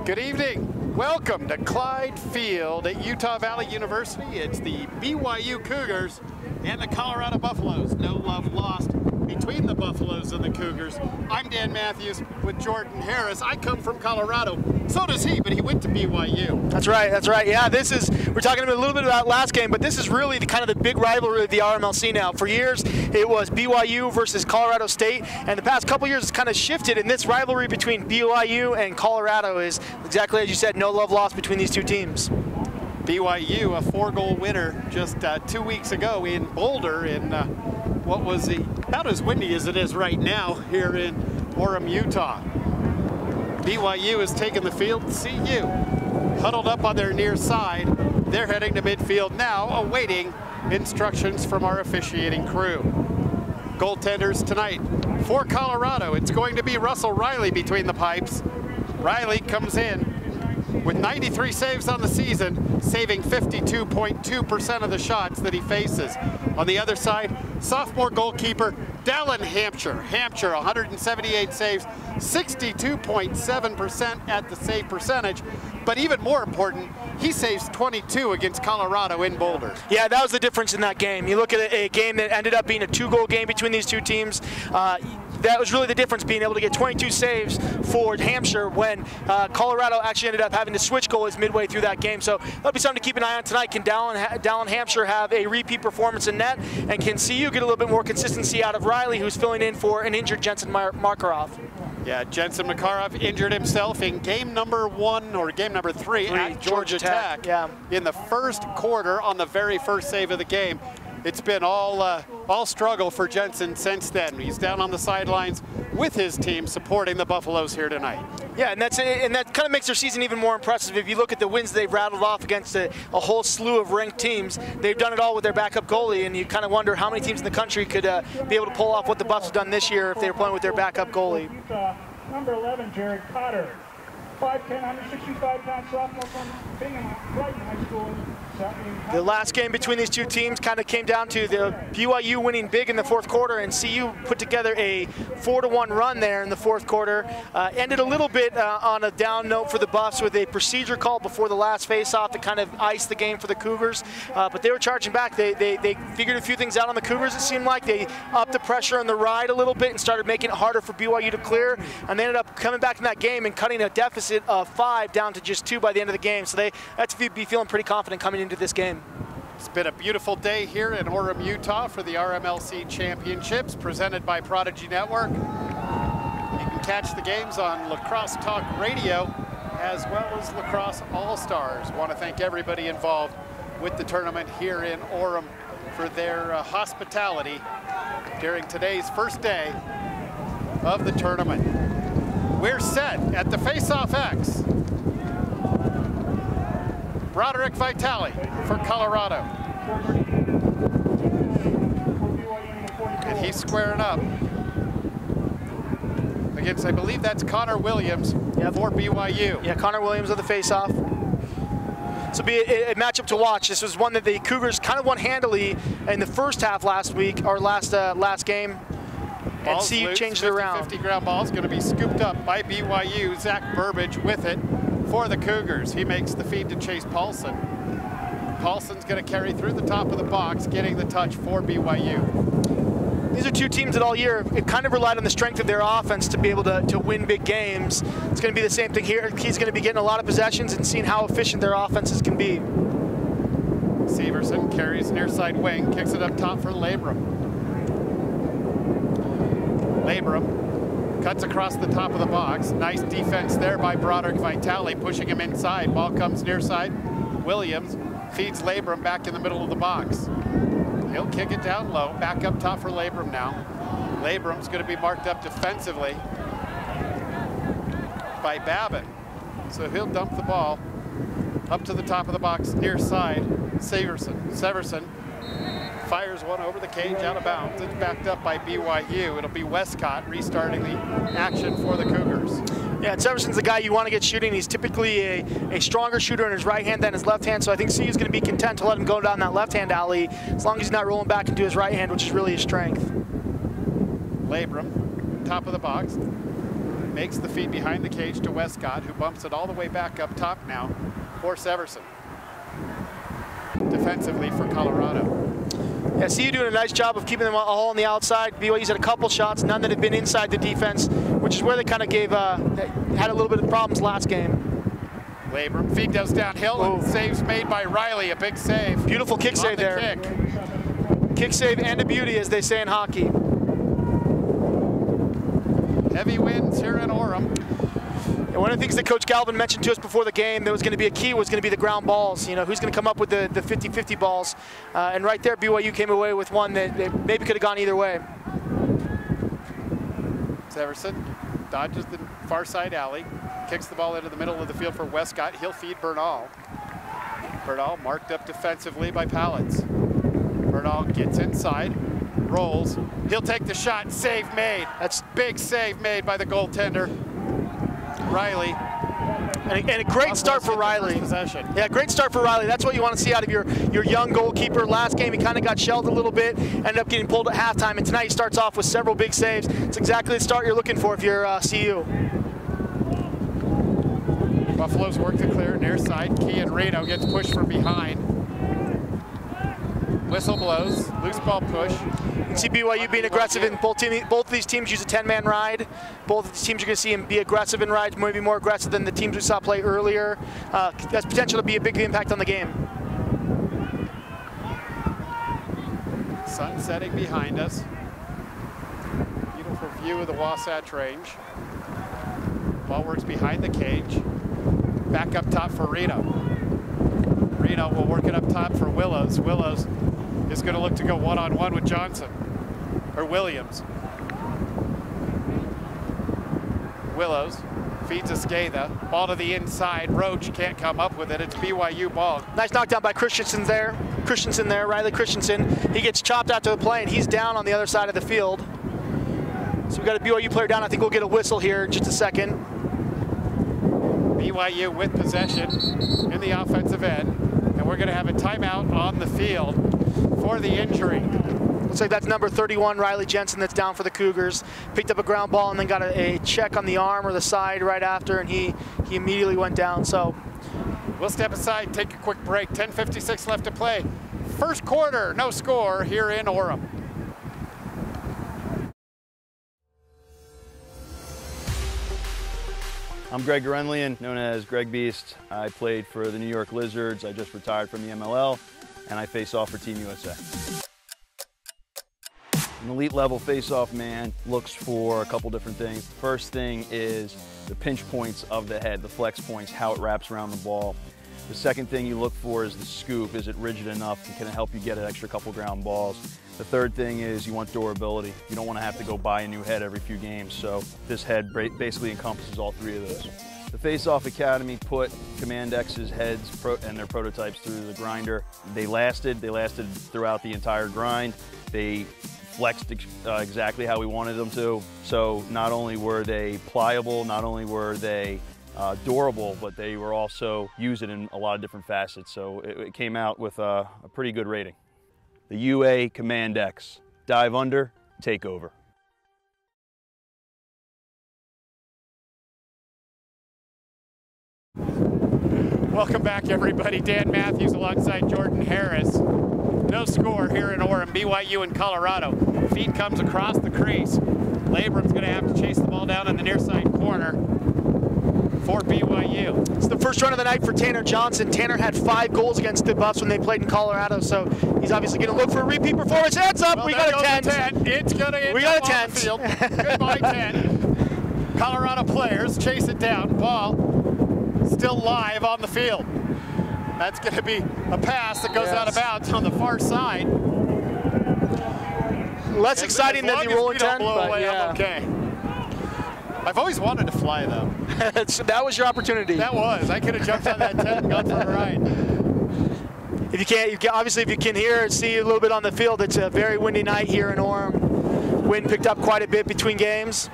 Good evening. Welcome to Clyde Field at Utah Valley University. It's the BYU Cougars and the Colorado Buffaloes. No love lost between the Buffaloes and the Cougars. I'm Dan Matthews with Jordan Harris. I come from Colorado. So does he, but he went to BYU. That's right, that's right. Yeah, we're talking a little bit about last game, but this is really kind of the big rivalry of the RMLC now. For years, it was BYU versus Colorado State, and the past couple years it's kind of shifted, and this rivalry between BYU and Colorado is exactly as you said, no love lost between these two teams. BYU, a 4-goal winner just 2 weeks ago in Boulder in what was about as windy as it is right now here in Orem, Utah. BYU has taken the field. CU huddled up on their near side. They're heading to midfield now, awaiting instructions from our officiating crew. Goaltenders tonight for Colorado. It's going to be Russell Riley between the pipes. Riley comes in with 93 saves on the season, saving 52.2% of the shots that he faces. On the other side, sophomore goalkeeper Dallin Hampshire. Hampshire, 178 saves, 62.7% at the save percentage. But even more important, he saves 22 against Colorado in Boulder. Yeah, that was the difference in that game. You look at a game that ended up being a 2-goal game between these two teams. That was really the difference, being able to get 22 saves for Hampshire when Colorado actually ended up having to switch goalies midway through that game. So that'll be something to keep an eye on tonight. Can Dallin Hampshire have a repeat performance in net? And can CU get a little bit more consistency out of Riley, who's filling in for an injured Jensen Makarov? Yeah, Jensen Makarov injured himself in game number 1 or game number 3 at Georgia Tech in the first quarter on the very first save of the game. It's been all struggle for Jensen since then. He's down on the sidelines with his team supporting the Buffaloes here tonight. Yeah, and that kind of makes their season even more impressive. If you look at the wins they've rattled off against a whole slew of ranked teams, they've done it all with their backup goalie, and you kind of wonder how many teams in the country could be able to pull off what the Buffs have done this year if they were playing with their backup goalie. Number 11, Jared Cotter, 5'10", 165 pounds, sophomore from Bingham Brighton High School. The last game between these two teams kind of came down to the BYU winning big in the fourth quarter, and CU put together a 4-1 run there in the fourth quarter. Ended a little bit on a down note for the Buffs with a procedure call before the last face-off that kind of iced the game for the Cougars. But they were charging back. They figured a few things out on the Cougars, it seemed like. They upped the pressure on the ride a little bit and started making it harder for BYU to clear. And they ended up coming back in that game and cutting a deficit of 5 down to just 2 by the end of the game. So they had to be feeling pretty confident coming into this game. It's been a beautiful day here in Orem, Utah for the RMLC Championships presented by Prodigy Network. You can catch the games on Lacrosse Talk Radio as well as LaxAllStars. Want to thank everybody involved with the tournament here in Orem for their hospitality during today's first day of the tournament. We're set at the face-off X. Broderick Vitale for Colorado. And he's squaring up against, I believe that's Connor Williams for BYU. Yeah, Connor Williams of the face-off. This will be a matchup to watch. This was one that the Cougars kind of won handily in the first half last week, or last game. And CU changed it around. 50 ground ball is going to be scooped up by BYU. Zach Burbage with it for the Cougars. He makes the feed to Chase Paulson. Paulson's going to carry through the top of the box, getting the touch for BYU. These are two teams that all year it kind of relied on the strength of their offense to be able to win big games. It's going to be the same thing here. He's going to be getting a lot of possessions and seeing how efficient their offenses can be. Severson carries near side wing, kicks it up top for Labrum. Labrum cuts across the top of the box. Nice defense there by Broderick Vitale, pushing him inside. Ball comes near side. Williams feeds Labrum back in the middle of the box. He'll kick it down low. Back up top for Labrum now. Labrum's going to be marked up defensively by Babin. So he'll dump the ball up to the top of the box near side. Severson fires one over the cage out of bounds. It's backed up by BYU. It'll be Westcott restarting the action for the Cougars. Yeah, and Severson's the guy you want to get shooting. He's typically a stronger shooter in his right hand than his left hand, so I think CU's going to be content to let him go down that left-hand alley as long as he's not rolling back into his right hand, which is really his strength. Labrum, top of the box. makes the feed behind the cage to Westcott, who bumps it all the way back up top now for Severson. Defensively for Colorado. Yeah, CU doing a nice job of keeping them all on the outside. BYU's had a couple shots, none that have been inside the defense, which is where they kind of had a little bit of problems last game. Labrum, feed goes downhill, and saves made by Riley, a big save. Beautiful kick save there. Kick save and a beauty, as they say in hockey. Heavy winds here in Orem. And one of the things that Coach Galvin mentioned to us before the game that was going to be a key was going to be the ground balls. You know, who's going to come up with the 50-50 balls. And right there, BYU came away with one that maybe could have gone either way. Severson dodges the far side alley, kicks the ball into the middle of the field for Westcott. He'll feed Bernal. Bernal marked up defensively by Pallets. Bernal gets inside, rolls. He'll take the shot, save made. That's big save made by the goaltender, Riley. And a great start for Riley. Yeah, great start for Riley. That's what you want to see out of your young goalkeeper. Last game, he kind of got shelled a little bit, ended up getting pulled at halftime, and tonight he starts off with several big saves. It's exactly the start you're looking for if you're CU. Buffalo's work to clear near side. Kean Reno gets pushed from behind. Whistle blows, loose ball push. You can see BYU being aggressive, and both of these teams use a 10-man ride. Both of these teams, you're going to see them be aggressive in rides, maybe more aggressive than the teams we saw play earlier. That's potential to be a big impact on the game. Sun setting behind us. Beautiful view of the Wasatch Range. Ball works behind the cage. Back up top for Reno. Reno will work it up top for Willows. Willows is going to look to go one-on-one with Johnson, or Williams. Willows feeds Esqueda, ball to the inside. Roach can't come up with it. It's BYU ball. Nice knockdown by Christensen there, Riley Christensen. He gets chopped out to the play, and he's down on the other side of the field. So we've got a BYU player down. I think we'll get a whistle here in just a second. BYU with possession in the offensive end, and we're going to have a timeout on the field for the injury. Looks like that's number 31, Riley Jensen, that's down for the Cougars. Picked up a ground ball and then got a check on the arm or the side right after, and he immediately went down. So we'll step aside, take a quick break. 10:56 left to play. First quarter, no score here in Orem. I'm Greg Gurenlian, known as Greg Beast. I played for the New York Lizards. I just retired from the MLL, and I face off for Team USA. An elite level face-off man looks for a couple different things. First thing is the pinch points of the head, the flex points, how it wraps around the ball. The second thing you look for is the scoop. Is it rigid enough and can it help you get an extra couple ground balls? The third thing is you want durability. You don't want to have to go buy a new head every few games. So this head basically encompasses all three of those. The Face-Off Academy put Command X's heads and their prototypes through the grinder. They lasted throughout the entire grind. They flexed exactly how we wanted them to. So not only were they pliable, not only were they durable, but they were also used in a lot of different facets. So it came out with a pretty good rating. The UA Command X. Dive under, take over. Welcome back, everybody. Dan Matthews alongside Jordan Harris. No score here in Orem, BYU and Colorado. Feed comes across the crease. Labrum's going to have to chase the ball down in the near side corner for BYU. It's the first run of the night for Tanner Johnson. Tanner had 5 goals against the Buffs when they played in Colorado, so he's obviously going to look for a repeat performance. Heads up, well, we got a 10. It's going to end up on the field. Goodbye, 10. Colorado players chase it down. Ball still live on the field. That's going to be a pass that goes out of bounds on the far side. Less exciting than the rolling 10, but yeah. I'm okay. I've always wanted to fly, though. That was your opportunity. That was. I could have jumped on that 10 and gone for a ride. If you can't, obviously, if you can hear and see a little bit on the field, it's a very windy night here in Orem. Wind picked up quite a bit between games.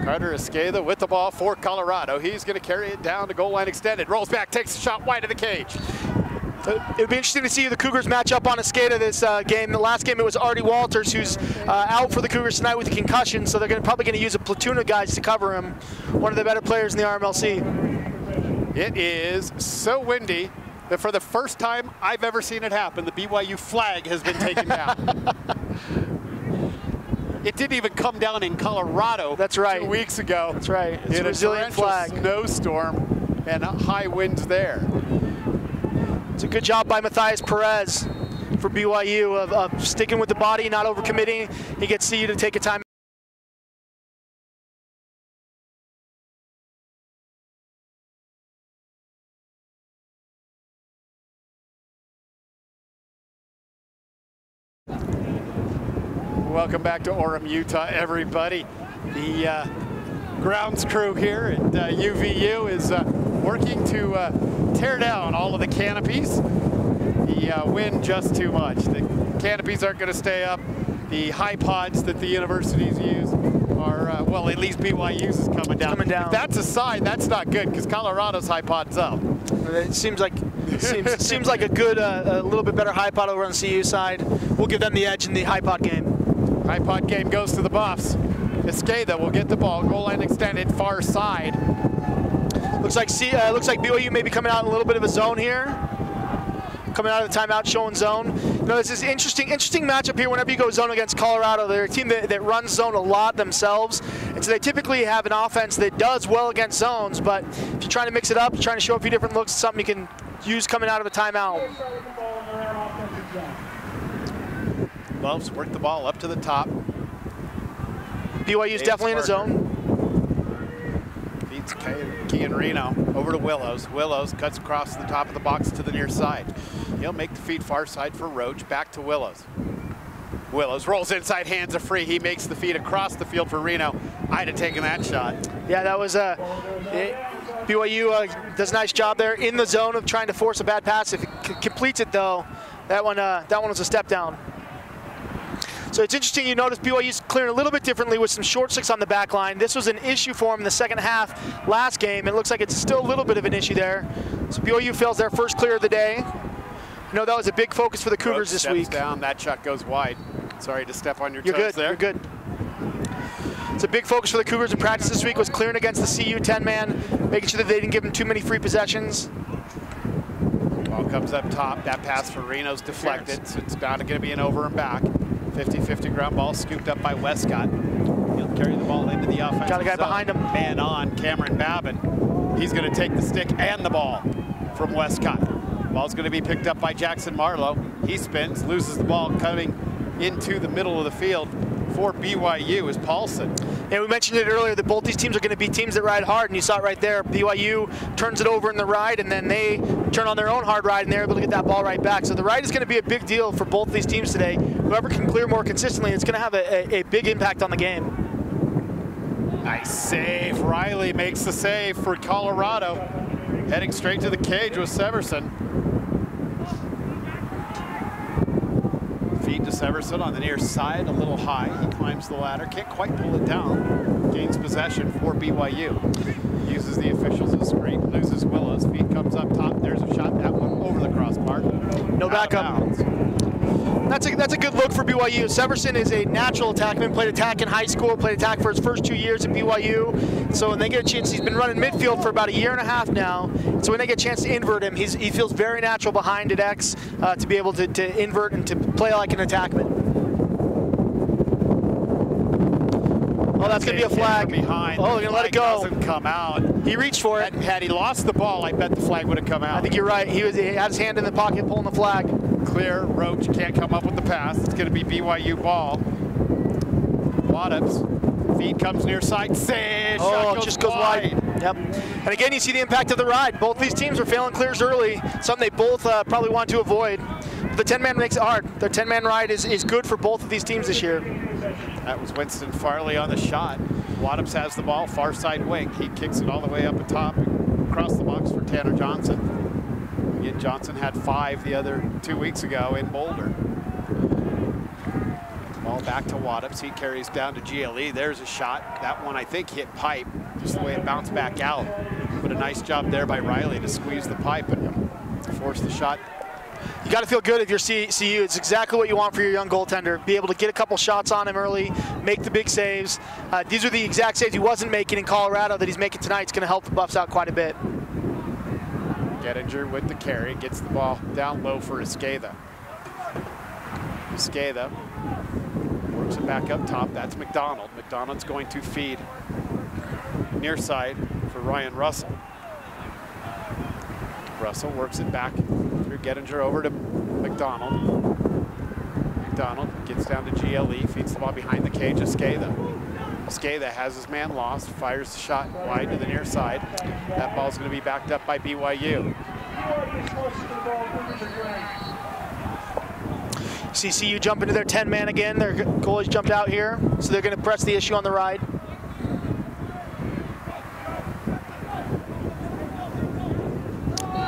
Carter Esqueda with the ball for Colorado. He's going to carry it down to goal line extended. Rolls back, takes a shot wide of the cage. It would be interesting to see the Cougars match up on a skate of this game. The last game it was Artie Walters, who's out for the Cougars tonight with a concussion, so they're probably going to use a platoon of guys to cover him. One of the better players in the RMLC. It is so windy that for the first time I've ever seen it happen, the BYU flag has been taken down. It didn't even come down in Colorado. That's right. 2 weeks ago. That's right. It's in a resilient flag. Snowstorm and high winds there. It's a good job by Matthias Perez for BYU of sticking with the body, not overcommitting. He gets CU to take a time. Welcome back to Orem, Utah, everybody. The grounds crew here at UVU is working to tear down all of the canopies. The wind just too much. The canopies aren't going to stay up. The high pods that the universities use are, well, at least BYU's is coming down. If that's a sign, that's not good, because Colorado's high pod's up. It seems like a good, a little bit better high pod over on the CU side. We'll give them the edge in the high pod game. High pod game goes to the Buffs. Esqueda will get the ball, goal line extended, far side. Looks like BYU may be coming out in a little bit of a zone here. Coming out of the timeout, showing zone. You know, this is interesting matchup here whenever you go zone against Colorado. They're a team that runs zone a lot themselves, and so they typically have an offense that does well against zones, but if you're trying to mix it up, you're trying to show a few different looks, something you can use coming out of a timeout. Loves work the ball up to the top. BYU's definitely in a zone. Feeds Kean Reno over to Willows. Willows cuts across the top of the box to the near side. He'll make the feed far side for Roach. Back to Willows. Willows rolls inside, hands are free. He makes the feed across the field for Reno. I'd have taken that shot. Yeah, that was BYU does a nice job there in the zone of trying to force a bad pass. If it completes it though, that one was a step down. So it's interesting, you notice BYU's clearing a little bit differently with some short sticks on the back line. This was an issue for him in the second half last game. It looks like it's still a little bit of an issue there. So BYU fails their first clear of the day. I know that was a big focus for the Cougars this week. Down, that shot goes wide. Sorry to step on your toes there. You're good. It's a big focus for the Cougars in practice this week was clearing against the CU 10-man, making sure that they didn't give them too many free possessions. Ball comes up top. That pass for Reno's deflected, so it's bound to going to be an over and back. 50-50 ground ball scooped up by Westcott. He'll carry the ball into the offensive Got a guy zone. behind him. Man on, Cameron Babin. He's going to take the stick and the ball from Westcott. Ball's going to be picked up by Jackson Marlowe. He spins, loses the ball, coming into the middle of the field for BYU is Paulson. And we mentioned it earlier that both these teams are going to be teams that ride hard, and you saw it right there. BYU turns it over in the ride, and then they turn on their own hard ride, and they're able to get that ball right back. So the ride is going to be a big deal for both these teams today. Whoever can clear more consistently, it's going to have a big impact on the game. Nice save. Riley makes the save for Colorado. Heading straight to the cage with Severson. Feed to Severson on the near side, a little high. He climbs the ladder, can't quite pull it down. Gains possession for BYU. Uses the officials as screen, loses Willows. Feed comes up top. There's a shot, that one over the crossbar. No backup. That's a good look for BYU. Severson is a natural attackman, played attack in high school, played attack for his first 2 years at BYU. So when they get a chance, he's been running midfield for about a year and a half now. So when they get a chance to invert him, he feels very natural behind at X to be able to invert and to play like an attackman. Oh, that's going to be a flag. Behind. Oh, they're going to let it go. Doesn't come out. He reached for it. Had he lost the ball, I bet the flag would have come out. I think you're right. He had his hand in the pocket pulling the flag. Clear. Roach can't come up with the pass. It's going to be BYU ball. Waddups. Feed comes near side. Save. Oh, it just goes wide. Yep. And again, you see the impact of the ride. Both these teams are failing clears early, something they both probably want to avoid. But the 10-man makes it hard. Their 10-man ride is good for both of these teams this year. That was Winston Farley on the shot. Waddups has the ball, far side wing. He kicks it all the way up at top, across the box for Tanner Johnson. Again, Johnson had 5 the other 2 weeks ago in Boulder. Ball back to Waddups. He carries down to GLE. There's a shot. That one, I think, hit pipe, just the way it bounced back out. But a nice job there by Riley to squeeze the pipe and force the shot You got to feel good if you're CU. It's exactly what you want for your young goaltender. Be able to get a couple shots on him early, make the big saves. These are the exact saves he wasn't making in Colorado that he's making tonight. It's going to help the Buffs out quite a bit. Gettinger with the carry, gets the ball down low for Esqueda. Esqueda works it back up top. That's McDonald. McDonald's going to feed near side for Ryan Russell. Russell works it back through Gettinger over to McDonald. McDonald gets down to GLE, feeds the ball behind the cage. Esqueda. Esqueda has his man lost, fires the shot wide to the near side. That ball's going to be backed up by BYU. CU jump into their 10-man again. Their goalies jumped out here, so they're going to press the issue on the ride.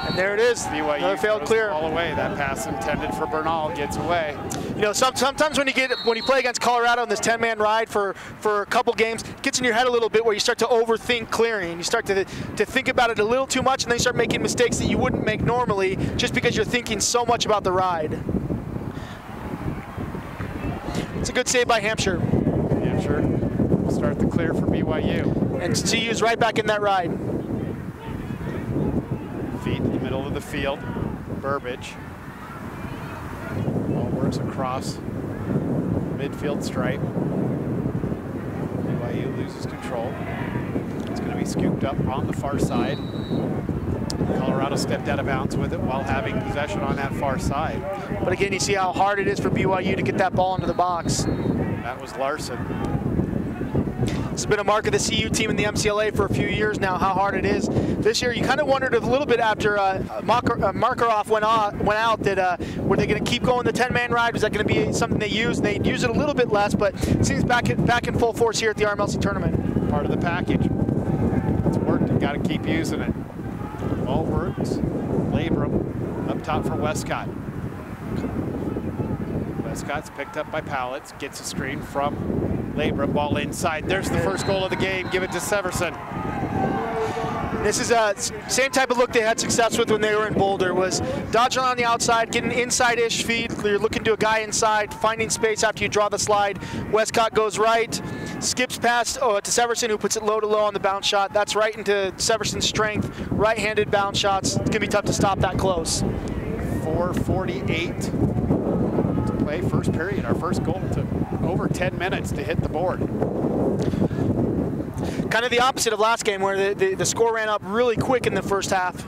And there it is. BYU another failed clear. All away. That pass intended for Bernal gets away. You know, sometimes when you play against Colorado in this 10-man ride for a couple games, it gets in your head a little bit where you start to overthink clearing. You start to think about it a little too much, and then you start making mistakes that you wouldn't make normally just because you're thinking so much about the ride. It's a good save by Hampshire. Hampshire will start the clear for BYU. And CU's right back in that ride. Feet in the middle of the field. Burbage. Ball works across midfield stripe. BYU loses control. It's going to be scooped up on the far side. Colorado stepped out of bounds with it while having possession on that far side. But again, you see how hard it is for BYU to get that ball into the box. That was Larson. It's been a mark of the CU team in the MCLA for a few years now, how hard it is. This year, you kind of wondered a little bit after Markarov went out that were they going to keep going the 10-man ride? Was that going to be something they used? They'd use it a little bit less, but it seems back in full force here at the RMLC tournament. Part of the package. It's worked. You got to keep using it. Ball works. Labrum up top for Westcott. Westcott's picked up by Pallets. Gets a screen from Labrum. Ball inside. There's the first goal of the game. Give it to Severson. This is a same type of look they had success with when they were in Boulder, was dodging on the outside, getting inside-ish feed. You're looking to a guy inside, finding space after you draw the slide. Westcott goes right, skips past to Severson, who puts it low to low on the bounce shot. That's right into Severson's strength. Right-handed bounce shots. It's going to be tough to stop that close. 4:48 to play, first period. Our first goal took over 10 minutes to hit the board. Kind of the opposite of last game, where the score ran up really quick in the first half.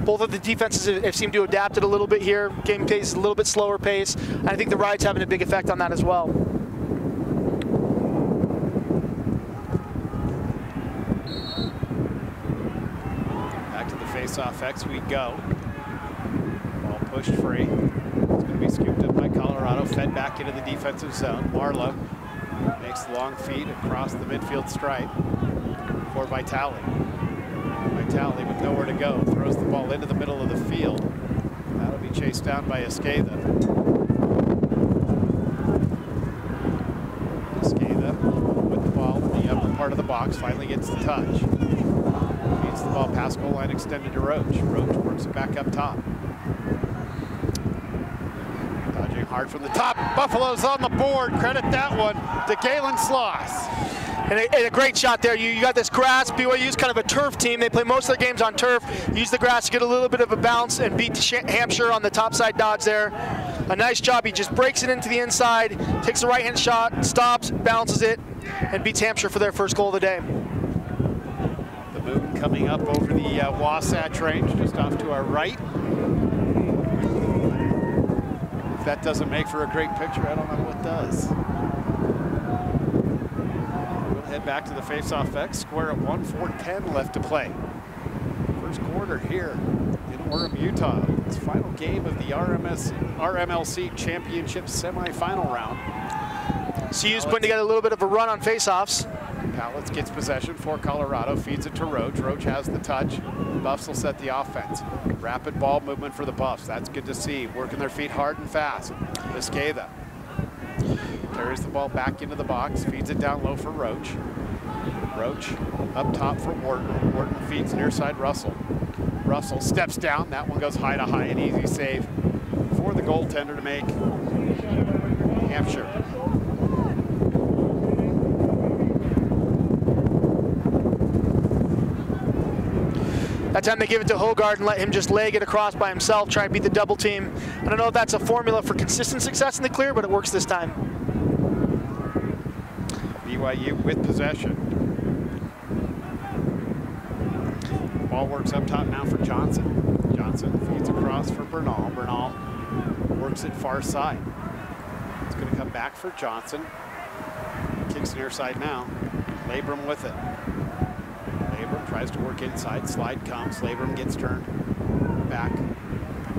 Both of the defenses have seemed to adapt it a little bit here. Game pace is a little bit slower pace. And I think the ride's having a big effect on that as well. Back to the face-off X we go. Ball pushed free. It's going to be scooped up by Colorado, fed back into the defensive zone. Marlowe makes the long feed across the midfield stripe for Vitale. Vitale with nowhere to go, throws the ball into the middle of the field. That'll be chased down by Esqueda. Esqueda with the ball in the upper part of the box, finally gets the touch. Feeds the ball past goal line, extended to Roach. Roach works it back up top. Dodging hard from the top. Buffalo's on the board. Credit that one to Galen Sloss. And a great shot there. You got this grass. BYU's kind of a turf team. They play most of their games on turf. Use the grass to get a little bit of a bounce and beat Hampshire on the topside dodge there. A nice job. He just breaks it into the inside, takes a right-hand shot, stops, bounces it, and beats Hampshire for their first goal of the day. The moon coming up over the Wasatch Range, just off to our right. If that doesn't make for a great picture, I don't know what does. Head back to the face-off X, square at 1, 4:10 left to play. First quarter here in Orem, Utah. It's final game of the RMLC Championship semifinal round. CU's putting together a little bit of a run on face-offs. Pallets gets possession for Colorado, feeds it to Roach. Roach has the touch. Buffs will set the offense. Rapid ball movement for the Buffs. That's good to see. Working their feet hard and fast. Esqueda carries the ball back into the box, feeds it down low for Roach. Roach up top for Wharton. Wharton feeds near side Russell. Russell steps down. That one goes high to high, an easy save for the goaltender to make. Hampshire. That time they give it to Hogard and let him just leg it across by himself, try and beat the double team. I don't know if that's a formula for consistent success in the clear, but it works this time. BYU with possession. Ball works up top now for Johnson. Johnson feeds across for Bernal. Bernal works it far side. It's going to come back for Johnson. Kicks near side now. Labrum with it. Labrum tries to work inside. Slide comes. Labrum gets turned back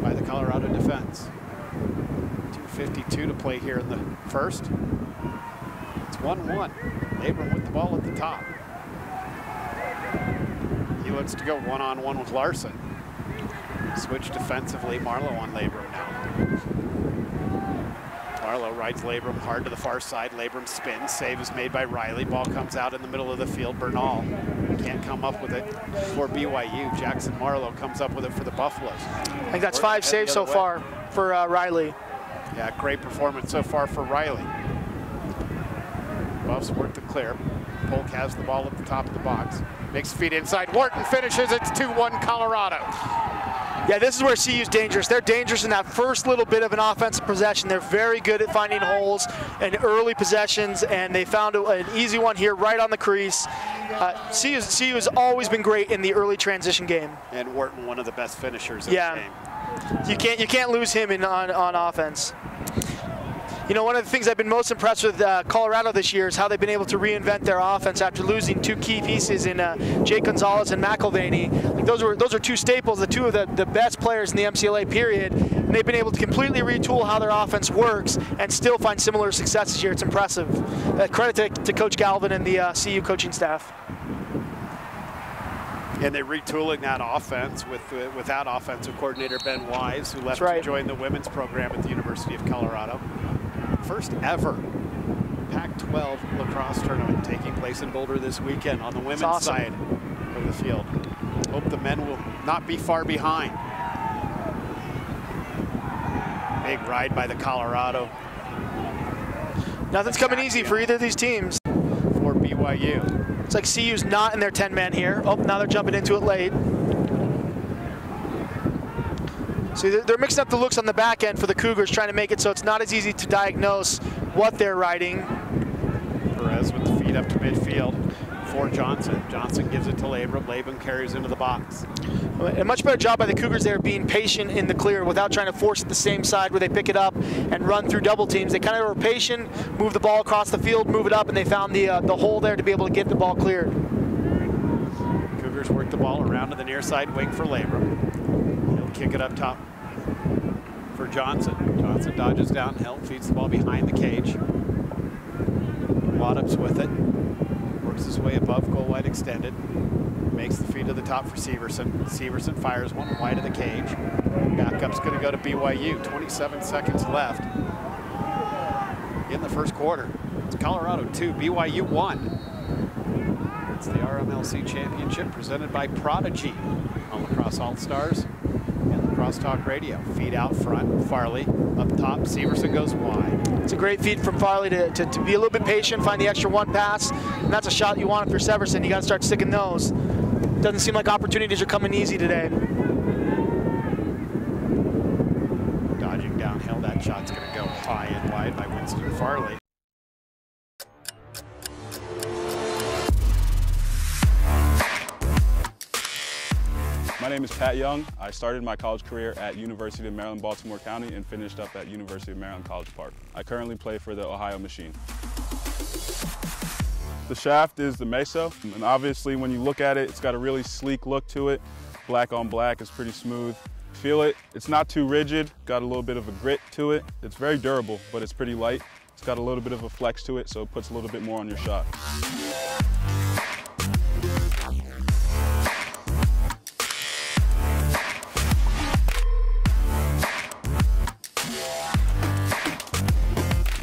by the Colorado defense. 2:52 to play here in the first. It's 1-1. Labrum with the ball at the top. He looks to go one-on-one with Larson. Switch defensively. Marlowe on Labrum now. Marlowe rides Labrum hard to the far side. Labrum spins. Save is made by Riley. Ball comes out in the middle of the field. Bernal can't come up with it for BYU. Jackson Marlowe comes up with it for the Buffaloes. I think that's 5 saves so far for Riley. Yeah, great performance so far for Riley. Buffs work to clear. Polk has the ball at the top of the box. Makes feet inside. Wharton finishes. It's 2-1 Colorado. Yeah, this is where CU's dangerous. They're dangerous in that first little bit of an offensive possession. They're very good at finding holes and early possessions, and they found an easy one here right on the crease. CU has always been great in the early transition game. And Wharton, one of the best finishers in the game. You can't lose him on offense. You know, one of the things I've been most impressed with Colorado this year is how they've been able to reinvent their offense after losing 2 key pieces in Jake Gonzalez and McElvaney. Like those are 2 staples, the 2 of the best players in the MCLA period. And they've been able to completely retool how their offense works and still find similar success this year. It's impressive. Credit to Coach Galvin and the CU coaching staff. And they're retooling that offense without offensive coordinator Ben Wise, who left to join the women's program at the University of Colorado. First ever Pac-12 lacrosse tournament taking place in Boulder this weekend on the women's side of the field. Hope the men will not be far behind. Big ride by the Colorado. Nothing's coming easy for either of these teams. For BYU. It's like CU's not in their 10-man here. Oh, now they're jumping into it late. So they're mixing up the looks on the back end for the Cougars, trying to make it so it's not as easy to diagnose what they're riding. Perez with the feet up to midfield for Johnson. Johnson gives it to Labrum. Labrum carries into the box. A much better job by the Cougars there being patient in the clear without trying to force it the same side where they pick it up and run through double teams. They kind of were patient, move the ball across the field, move it up, and they found the hole there to be able to get the ball cleared. Cougars work the ball around to the near side wing for Labrum. He'll kick it up top for Johnson. Johnson dodges downhill, feeds the ball behind the cage. Waddups with it. Works his way above goal line extended. Makes the feed to the top for Severson. Severson fires one wide of the cage. Backup's going to go to BYU. 27 seconds left in the first quarter. It's Colorado 2, BYU 1. It's the RMLC Championship presented by Prodigy on LaxAllStars and Lacrosse Talk Radio. Feed out front, Farley up top. Severson goes wide. It's a great feed from Farley to be a little bit patient, find the extra 1 pass, and that's a shot you want if you're Severson. You got to start sticking those. Doesn't seem like opportunities are coming easy today. Dodging downhill, that shot's going to go high and wide by Winston Farley. My name is Pat Young. I started my college career at University of Maryland, Baltimore County and finished up at University of Maryland, College Park. I currently play for the Ohio Machine. The shaft is the Meso, and obviously when you look at it, it's got a really sleek look to it. Black on black is pretty smooth. Feel it, it's not too rigid, got a little bit of a grit to it. It's very durable, but it's pretty light. It's got a little bit of a flex to it, so it puts a little bit more on your shot.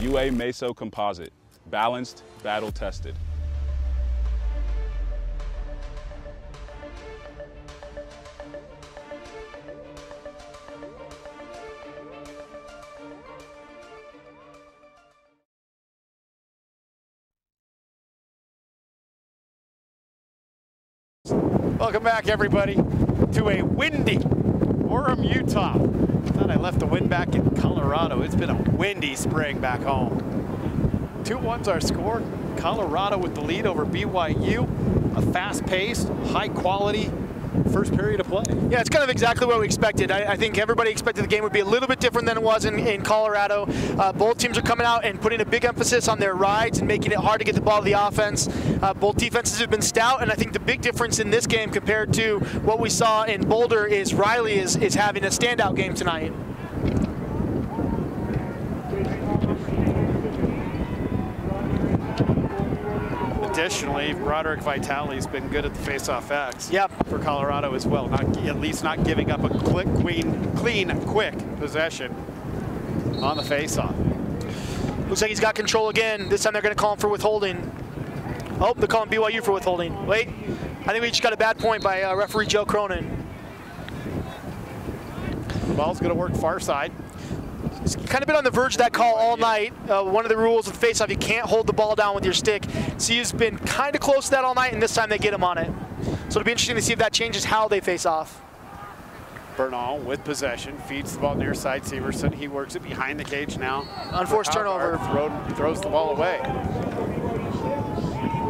UA Meso Composite, balanced, battle tested. Welcome back, everybody, to a windy Orem, Utah. Thought I left the wind back in Colorado. It's been a windy spring back home. 2-1's our score. Colorado with the lead over BYU. A fast-paced, high-quality first period of play. Yeah, it's kind of exactly what we expected. I think everybody expected the game would be a little bit different than it was in Colorado. Both teams are coming out and putting a big emphasis on their rides and making it hard to get the ball to the offense. Both defenses have been stout, and I think the big difference in this game compared to what we saw in Boulder is Riley is having a standout game tonight. Additionally, Broderick Vitale's been good at the face-off X. Yep. For Colorado as well. At least not giving up a clean, quick possession on the face-off. Looks like he's got control again. This time they're going to call him for withholding. Oh, they're calling BYU for withholding. Wait, I think we just got a bad point by referee Joe Cronin. The ball's going to work far side. He's kind of been on the verge of that call all night. One of the rules of face-off, you can't hold the ball down with your stick. CU's been kind of close to that all night, and this time they get him on it. So it'll be interesting to see if that changes how they face off. Bernal with possession, feeds the ball near side Severson. He works it behind the cage now. Unforced turnover. Throws the ball away.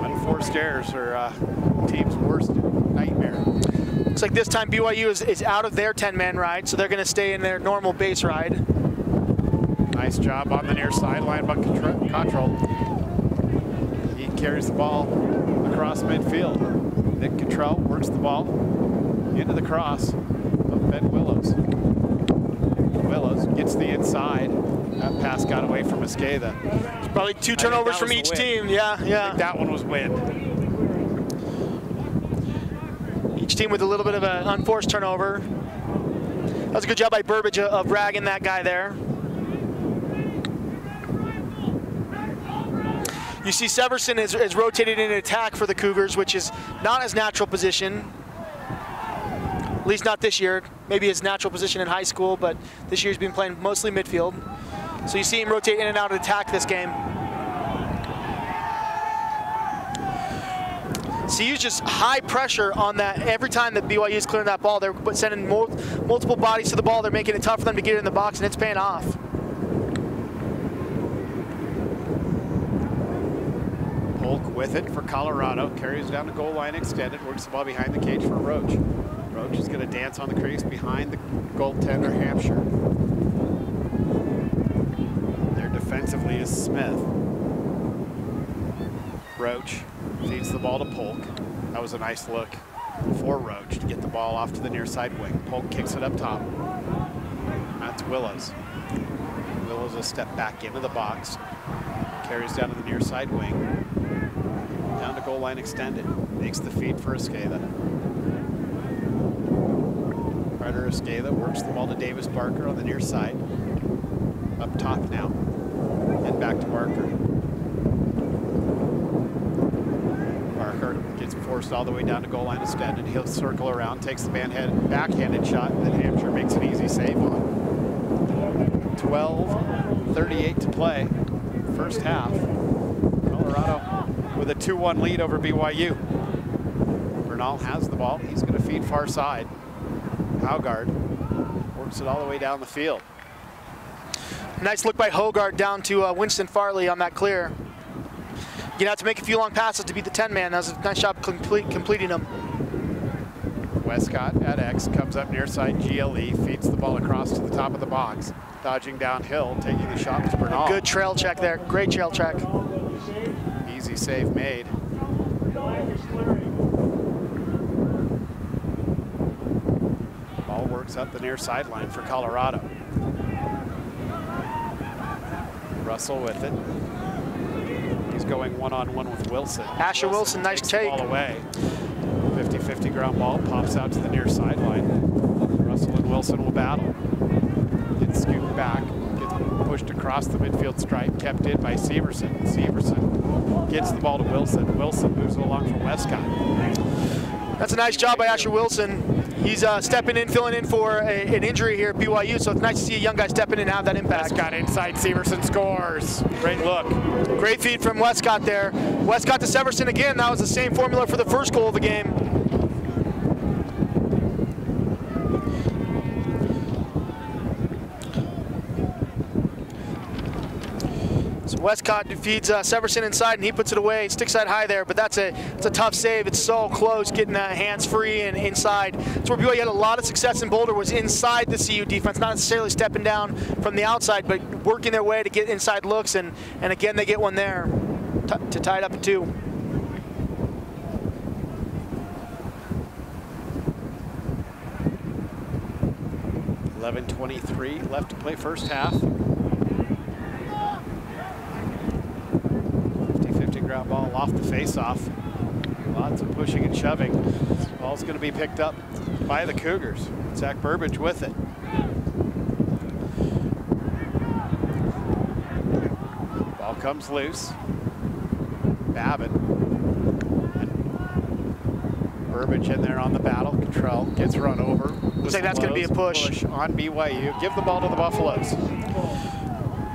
Unforced errors are team's worst nightmare. Looks like this time BYU is out of their 10-man ride, so they're going to stay in their normal base ride. Nice job on the near sideline by Cottrell. He carries the ball across midfield. Nick Cottrell works the ball into the cross of Ben Willows. Willows gets the inside. That pass got away from Esqueda. Probably 2 turnovers from each team. Yeah. I think that one was wind. Each team with a little bit of an unforced turnover. That was a good job by Burbage of ragging that guy there. You see Severson is rotated in attack for the Cougars, which is not his natural position. At least not this year. Maybe his natural position in high school, but this year he's been playing mostly midfield. So you see him rotate in and out of attack this game. CU's just high pressure on that every time that BYU is clearing that ball. They're sending multiple bodies to the ball. They're making it tough for them to get it in the box, and it's paying off. Polk with it for Colorado, carries down the goal line extended, works the ball behind the cage for Roach. Roach is going to dance on the crease behind the goaltender Hampshire. There defensively is Smith. Roach feeds the ball to Polk. That was a nice look for Roach to get the ball off to the near side wing. Polk kicks it up top. That's Willows. Willows will step back into the box. Carries down to the near side wing. Down to goal line extended. Makes the feed for Esqueda. Carter Esqueda works the ball to Davis Barker on the near side. Up top now. And back to Barker. Barker gets forced all the way down to goal line extended. He'll circle around, takes the backhanded shot, and then Hampshire makes an easy save on. 12:38 to play. First half. Colorado with a 2-1 lead over BYU. Bernal has the ball. He's going to feed far side. Haugard works it all the way down the field. Nice look by Hogard down to Winston Farley on that clear. You're gonna have to make a few long passes to beat the 10-man. That was a nice job completing them. Westcott at X comes up near side GLE, feeds the ball across to the top of the box. Dodging downhill, taking the shot to Bernal. Good trail check there. Great trail check. Easy save made. Ball works up the near sideline for Colorado. Russell with it. He's going one-on-one with Wilson. Asher Wilson, nice take. Ball away. 50-50 ground ball, pops out to the near sideline. Russell and Wilson will battle. Gets scooped back, gets pushed across the midfield stripe, kept in by Severson. Severson gets the ball to Wilson. Wilson moves it along for Westcott. That's a nice job by Asher Wilson. He's stepping in, filling in for an injury here at BYU, so it's nice to see a young guy stepping in and have that impact. Westcott inside, Severson scores. Great look. Great feed from Westcott there. Westcott to Severson again. That was the same formula for the first goal of the game. Westcott feeds Severson inside, and he puts it away. Stick side high there, but it's a tough save. It's so close, getting hands free and inside. That's where BYU had a lot of success in Boulder, was inside the CU defense, not necessarily stepping down from the outside, but working their way to get inside looks, and again, they get one there to tie it up at 2. $11:23 left to play first half. 50-50 ground ball off the face-off. Lots of pushing and shoving. This ball's going to be picked up by the Cougars. Zach Burbage with it. Ball comes loose. Babbitt. Burbage in there on the battle. Control gets run over. Looks like that's going to be a push on BYU. Give the ball to the Buffaloes.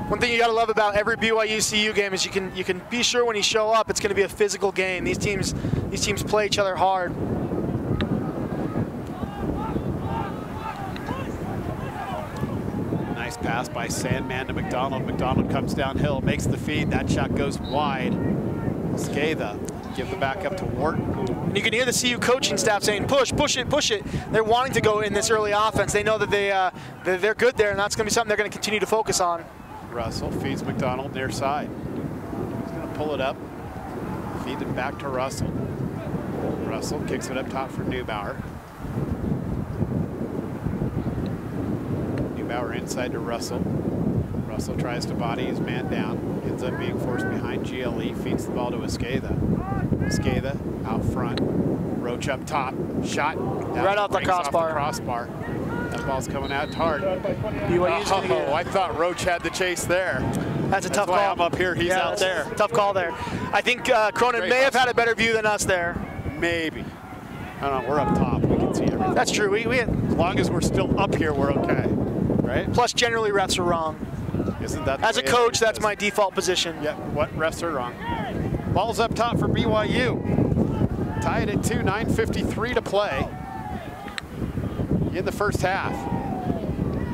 One thing you got to love about every BYU CU game is you can be sure when you show up it's going to be a physical game. These teams play each other hard. Nice pass by Sandman to McDonald. McDonald comes downhill, makes the feed. That shot goes wide. Scatha give the back up to Wharton. And you can hear the CU coaching staff saying, push it, push it. They're wanting to go in this early offense. They know that they're good there, and that's going to be something they're going to continue to focus on. Russell feeds McDonald near side. He's going to pull it up, feed it back to Russell. Russell kicks it up top for Neubauer. Neubauer inside to Russell. Russell tries to body his man down. Ends up being forced behind GLE. Feeds the ball to Escatha. Escatha out front. Roach up top. Shot. Right off the crossbar. That ball's coming out hard. I thought Roach had the chase there. That's a tough call. I'm up here. He's out there. Tough call there. I think Cronin may have had a better view than us there. Maybe. I don't know. We're up top. We can see everything. That's true. As long as we're still up here, we're okay. Right? Plus, generally, refs are wrong. Isn't that as a coach, that's my default position. Yeah, what refs are wrong. Ball's up top for BYU. Tied at 2, 9:53 to play in the first half.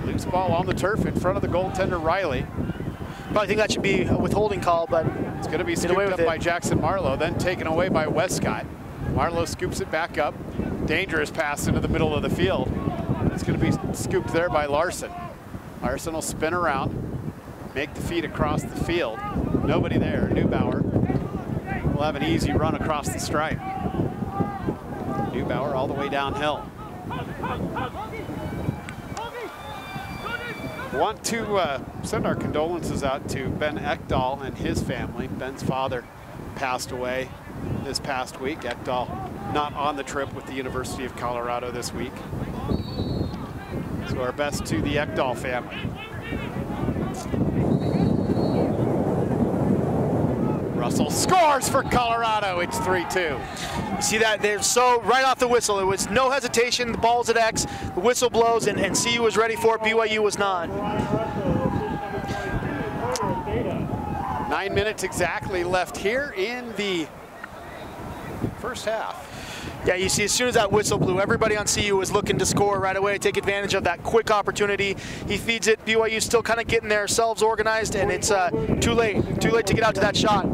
Loose ball on the turf in front of the goaltender Riley. Probably think that should be a withholding call, but it's going to be scooped up by Jackson Marlowe, then taken away by Westcott. Marlowe scoops it back up. Dangerous pass into the middle of the field. It's going to be scooped there by Larson. Larson will spin around. Make the feed across the field. Nobody there. Neubauer will have an easy run across the stripe. Neubauer all the way downhill. Want to send our condolences out to Ben Ekdahl and his family. Ben's father passed away this past week. Ekdahl not on the trip with the University of Colorado this week. So our best to the Ekdahl family. Russell scores for Colorado. It's 3-2. You see that? They're so right off the whistle. It was no hesitation. The ball's at X. The whistle blows, and CU was ready for it. BYU was not. 9 minutes exactly left here in the first half. Yeah, you see, as soon as that whistle blew, everybody on CU was looking to score right away, take advantage of that quick opportunity. He feeds it. BYU still kind of getting themselves organized, and it's too late to get out to that shot.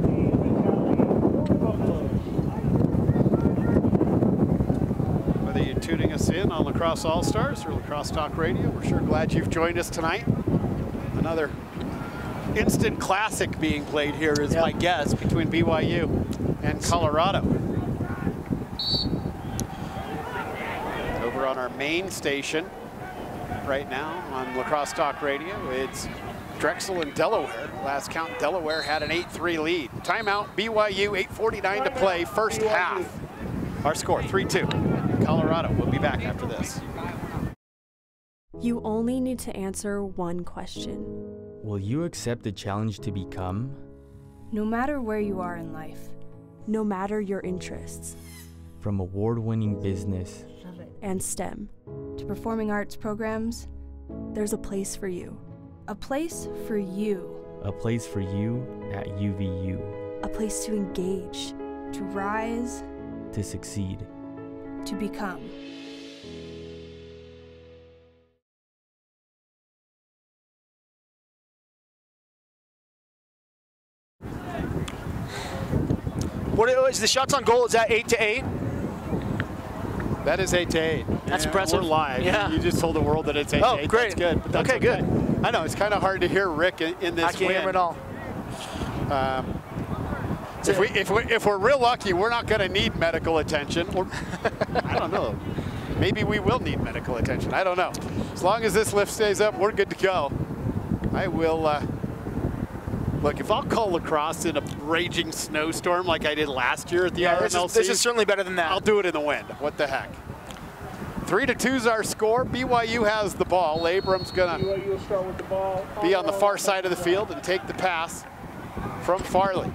Whether you're tuning us in on Lacrosse All-Stars or Lacrosse Talk Radio, we're sure glad you've joined us tonight. Another instant classic being played here is my guess between BYU and Colorado. Over on our main station right now on Lacrosse Talk Radio, it's Drexel and Delaware. Last count, Delaware had an 8-3 lead. Timeout, BYU, 8:49 to play, first half. Our score, 3-2. Colorado. We'll be back after this. You only need to answer one question. Will you accept the challenge to become? No matter where you are in life, no matter your interests. From award-winning business and STEM to performing arts programs, there's a place for you. A place for you. A place for you at UVU. A place to engage, to rise, to succeed, to become. What is the shots on goal? Is that 8-8? That is 8-8. That's Yeah, impressive. We're live. Yeah. You just told the world that it's 8-8. Oh, great. That's good. But that's Okay, good. I know, it's kind of hard to hear Rick in this I can't hear him at all. If we're real lucky, we're not going to need medical attention. Or I don't know. Maybe we will need medical attention. I don't know. As long as this lift stays up, we're good to go. I will. Look, if I'll call lacrosse in a raging snowstorm like I did last year at the RMLC, this is certainly better than that. I'll do it in the wind. What the heck? 3-2 is our score. BYU has the ball. Abram's going to be on the far side of the field and take the pass from Farley.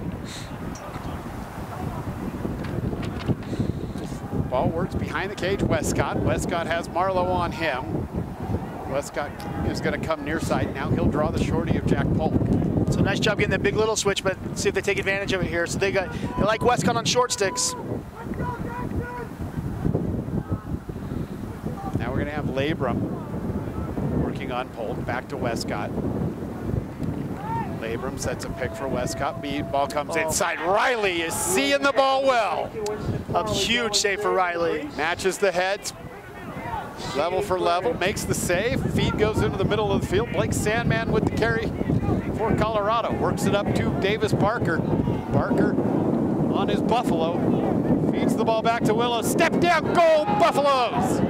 Ball works behind the cage, Westcott. Westcott has Marlowe on him. Westcott is going to come near side. Now he'll draw the shorty of Jack Polk. So nice job getting that big little switch, but see if they take advantage of it here. So they like Westcott on short sticks. Now we're going to have Labrum working on Polk. Back to Westcott. Labrum sets a pick for Westcott. Ball comes inside. Riley is seeing the ball well. A huge save for Riley. Matches the heads. Level for level. Makes the save. Feed goes into the middle of the field. Blake Sandman with the carry for Colorado. Works it up to Davis Parker. Parker on his Buffalo. Feeds the ball back to Willows. Step down goal, Buffaloes!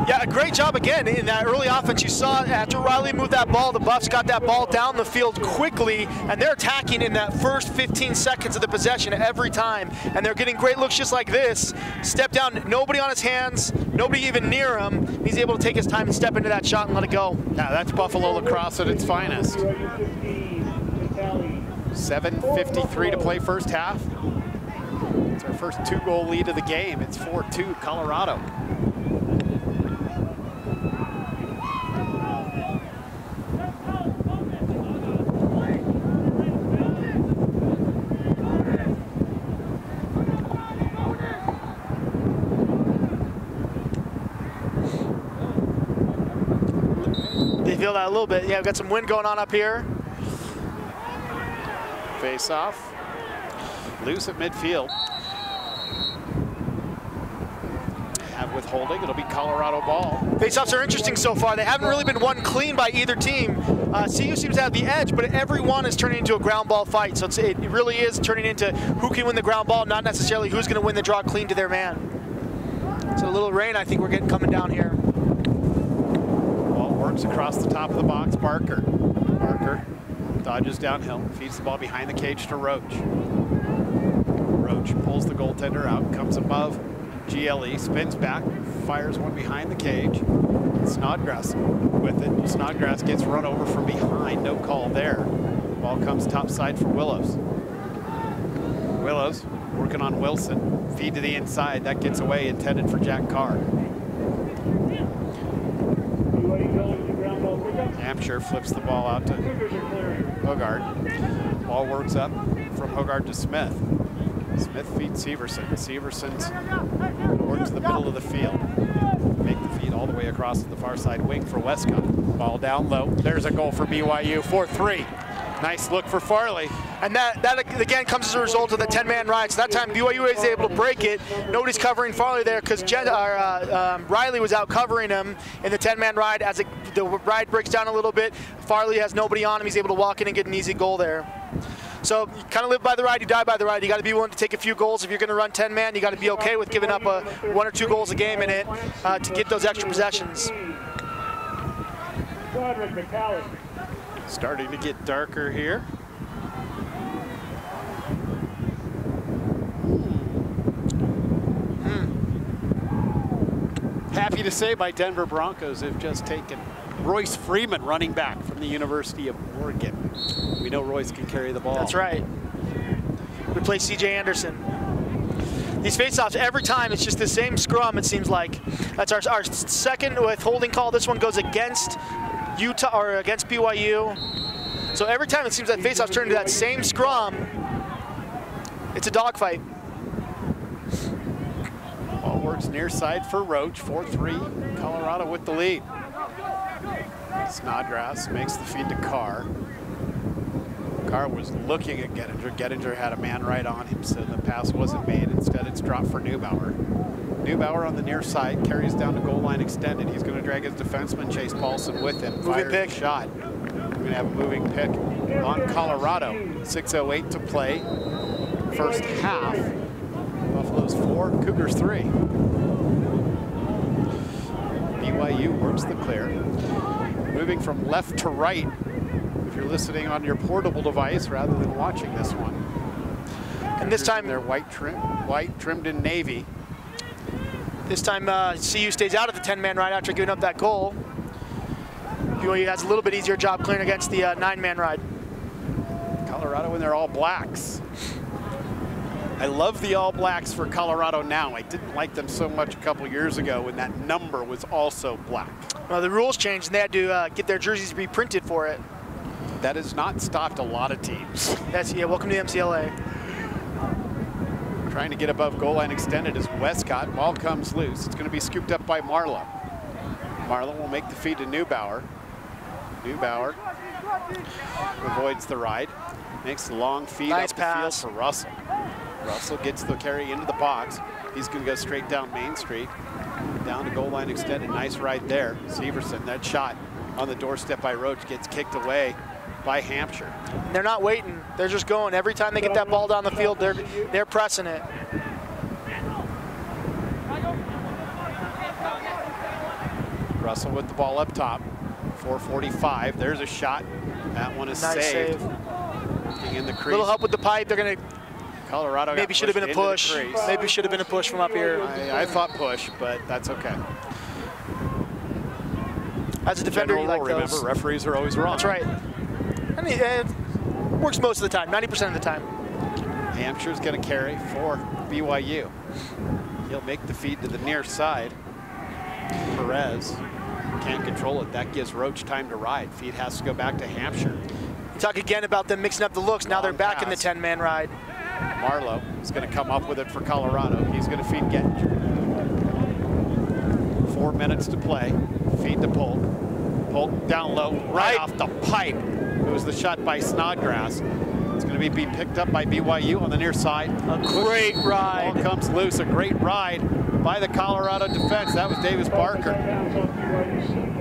Yeah, a great job again in that early offense. You saw after Riley moved that ball, the Buffs got that ball down the field quickly, and they're attacking in that first 15 seconds of the possession every time. And they're getting great looks just like this. Step down, nobody on his hands, nobody even near him. He's able to take his time and step into that shot and let it go. Now that's Buffalo lacrosse at its finest. 7:53 to play first half. It's our first 2-goal lead of the game. It's 4-2 Colorado. Feel that a little bit. Yeah, we've got some wind going on up here. Face off. Loose at midfield. Have withholding. It'll be Colorado ball. Face-offs are interesting so far. They haven't really been won clean by either team. CU seems to have the edge, but every one is turning into a ground ball fight. So it really is turning into who can win the ground ball, not necessarily who's going to win the draw clean to their man. So a little rain I think we're getting coming down here. Works across the top of the box, Barker. Barker dodges downhill, feeds the ball behind the cage to Roach. Roach pulls the goaltender out, comes above GLE, spins back, fires one behind the cage. Snodgrass with it. Snodgrass gets run over from behind, no call there. Ball comes top side for Willows. Willows working on Wilson, feed to the inside, that gets away, intended for Jack Carr. Hampshire flips the ball out to Hogard. Ball works up from Hogard to Smith. Smith feeds Severson. Severson's works the middle of the field. Make the feed all the way across to the far side wing for Westcott. Ball down low. There's a goal for BYU. 4-3. Nice look for Farley. And that again comes as a result of the 10-man ride. So that time BYU is able to break it. Nobody's covering Farley there because Riley was out covering him in the 10-man ride. As the ride breaks down a little bit, Farley has nobody on him. He's able to walk in and get an easy goal there. So you kind of live by the ride, you die by the ride. You got to be willing to take a few goals. If you're going to run 10-man, you got to be okay with giving up 1 or 2 goals a game in it to get those extra possessions. Starting to get darker here. Happy to say my Denver Broncos have just taken Royce Freeman, running back from the University of Oregon. We know Royce can carry the ball. That's right. We play CJ Anderson. These faceoffs, every time it's just the same scrum, it seems like. That's our second withholding call. This one goes against Utah or against BYU. So every time it seems that faceoffs turn into that same scrum, it's a dogfight. Ball works near side for Roach. 4-3, Colorado with the lead. Snodgrass makes the feed to Carr. Carr was looking at Gettinger. Gettinger had a man right on him, so the pass wasn't made. Instead, it's dropped for Neubauer. Neubauer on the near side, carries down to goal line extended. He's going to drag his defenseman, Chase Paulson, with him. Moving pick. Shot. We're going to have a moving pick on Colorado. 6:08 to play. First half. Buffalo's 4, Cougars 3. BYU works the clear. Moving from left to right, if you're listening on your portable device rather than watching this one. And this time they're white trimmed in navy. This time CU stays out of the 10-man ride after giving up that goal. BYU has a little bit easier job clearing against the 9-man ride. Colorado in their all blacks. I love the All Blacks for Colorado now. I didn't like them so much a couple years ago when that number was also black. Well, the rules changed and they had to get their jerseys reprinted for it. That has not stopped a lot of teams. Yeah, welcome to the MCLA. Trying to get above goal line extended is Westcott. Ball comes loose. It's going to be scooped up by Marlowe. Marlowe will make the feed to Neubauer. Neubauer avoids the ride. Makes the long feed nice up pass. the field for Russell. Russell gets the carry into the box. He's going to go straight down Main Street. Down to goal line extended. Nice ride there. Severson, that shot on the doorstep by Roach gets kicked away by Hampshire. They're not waiting. They're just going. Every time they get that ball down the field, they're pressing it. Russell with the ball up top. 4:45. There's a shot. That one is nice saved. Save. In the crease. Little help with the pipe. They're going to. Colorado maybe should have been a push. Maybe should have been a push from up here. I thought push, but that's okay. As a defender, you like those. Remember, referees are always wrong. That's right. I mean, it works most of the time, 90% of the time. Hampshire's going to carry for BYU. He'll make the feed to the near side. Perez can't control it. That gives Roach time to ride. Feed has to go back to Hampshire. You talk again about them mixing up the looks. Now they're back in the 10-man ride. Marlowe is going to come up with it for Colorado. He's going to feed Gettinger. 4 minutes to play. Feed to Polk. Polk down low, right off the pipe. It was the shot by Snodgrass. It's going to be picked up by BYU on the near side. A great ride. Ball comes loose. A great ride by the Colorado defense. That was Davis Barker.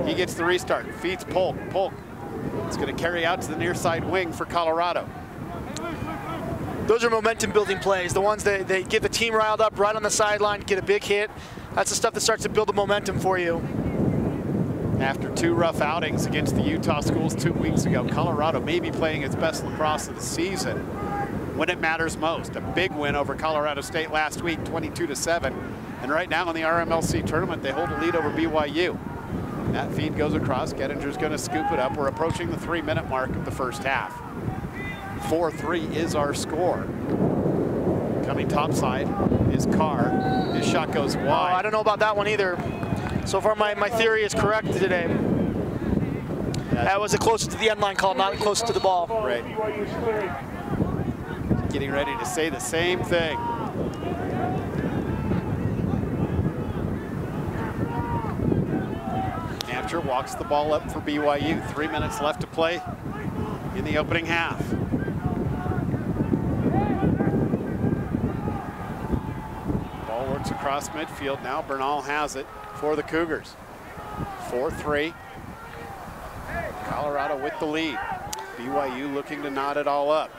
He gets the restart. Feeds Polk. Polk. It's going to carry out to the near side wing for Colorado. Those are momentum-building plays, the ones that they get the team riled up right on the sideline, get a big hit. That's the stuff that starts to build the momentum for you. After 2 rough outings against the Utah schools 2 weeks ago, Colorado may be playing its best lacrosse of the season when it matters most. A big win over Colorado State last week, 22-7. And right now in the RMLC tournament, they hold a lead over BYU. That feed goes across. Gettinger's going to scoop it up. We're approaching the 3-minute mark of the first half. 4-3 is our score. Coming topside is Carr. His shot goes wide. Oh, I don't know about that one either. So far, my theory is correct today. That was a closer to the end line call, not close to the ball. Right. Getting ready to say the same thing. Hampshire walks the ball up for BYU. 3 minutes left to play in the opening half. Ball works across midfield. Now Bernal has it for the Cougars. 4-3. Colorado with the lead. BYU looking to knot it all up.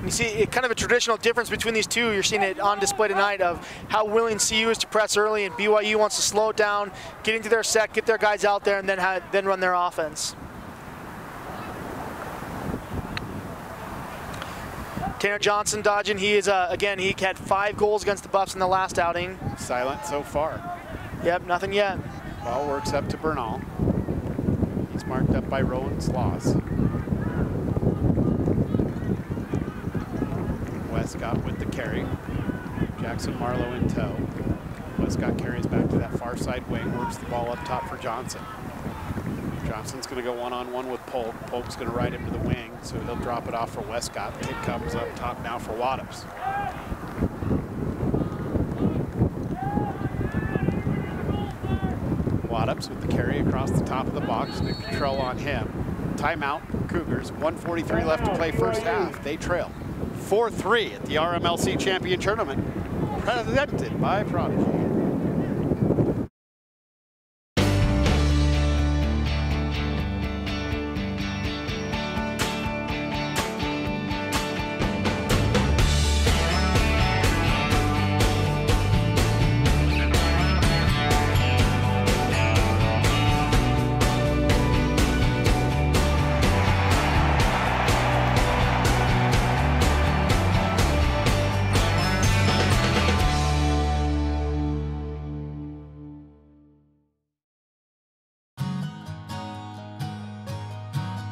You see kind of a traditional difference between these two. You're seeing it on display tonight of how willing CU is to press early, and BYU wants to slow it down, get into their set, get their guys out there, and then run their offense. Tanner Johnson dodging. He is, again, he had 5 goals against the Buffs in the last outing. Silent so far. Yep, nothing yet. Ball works up to Bernal. He's marked up by Rowan Sloss. Westcott with the carry. Jackson Marlowe in tow. Westcott carries back to that far side wing, works the ball up top for Johnson. Johnson's going to go one-on-one with Polk. Polk's going to ride him to the wing, so he'll drop it off for Westcott. Kick comes up top now for Waddups. Waddups with the carry across the top of the box. Nick Cottrell on him. Timeout. Cougars. 1:43 left to play first half. They trail 4-3 at the RMLC Champion Tournament, presented by Prodigy.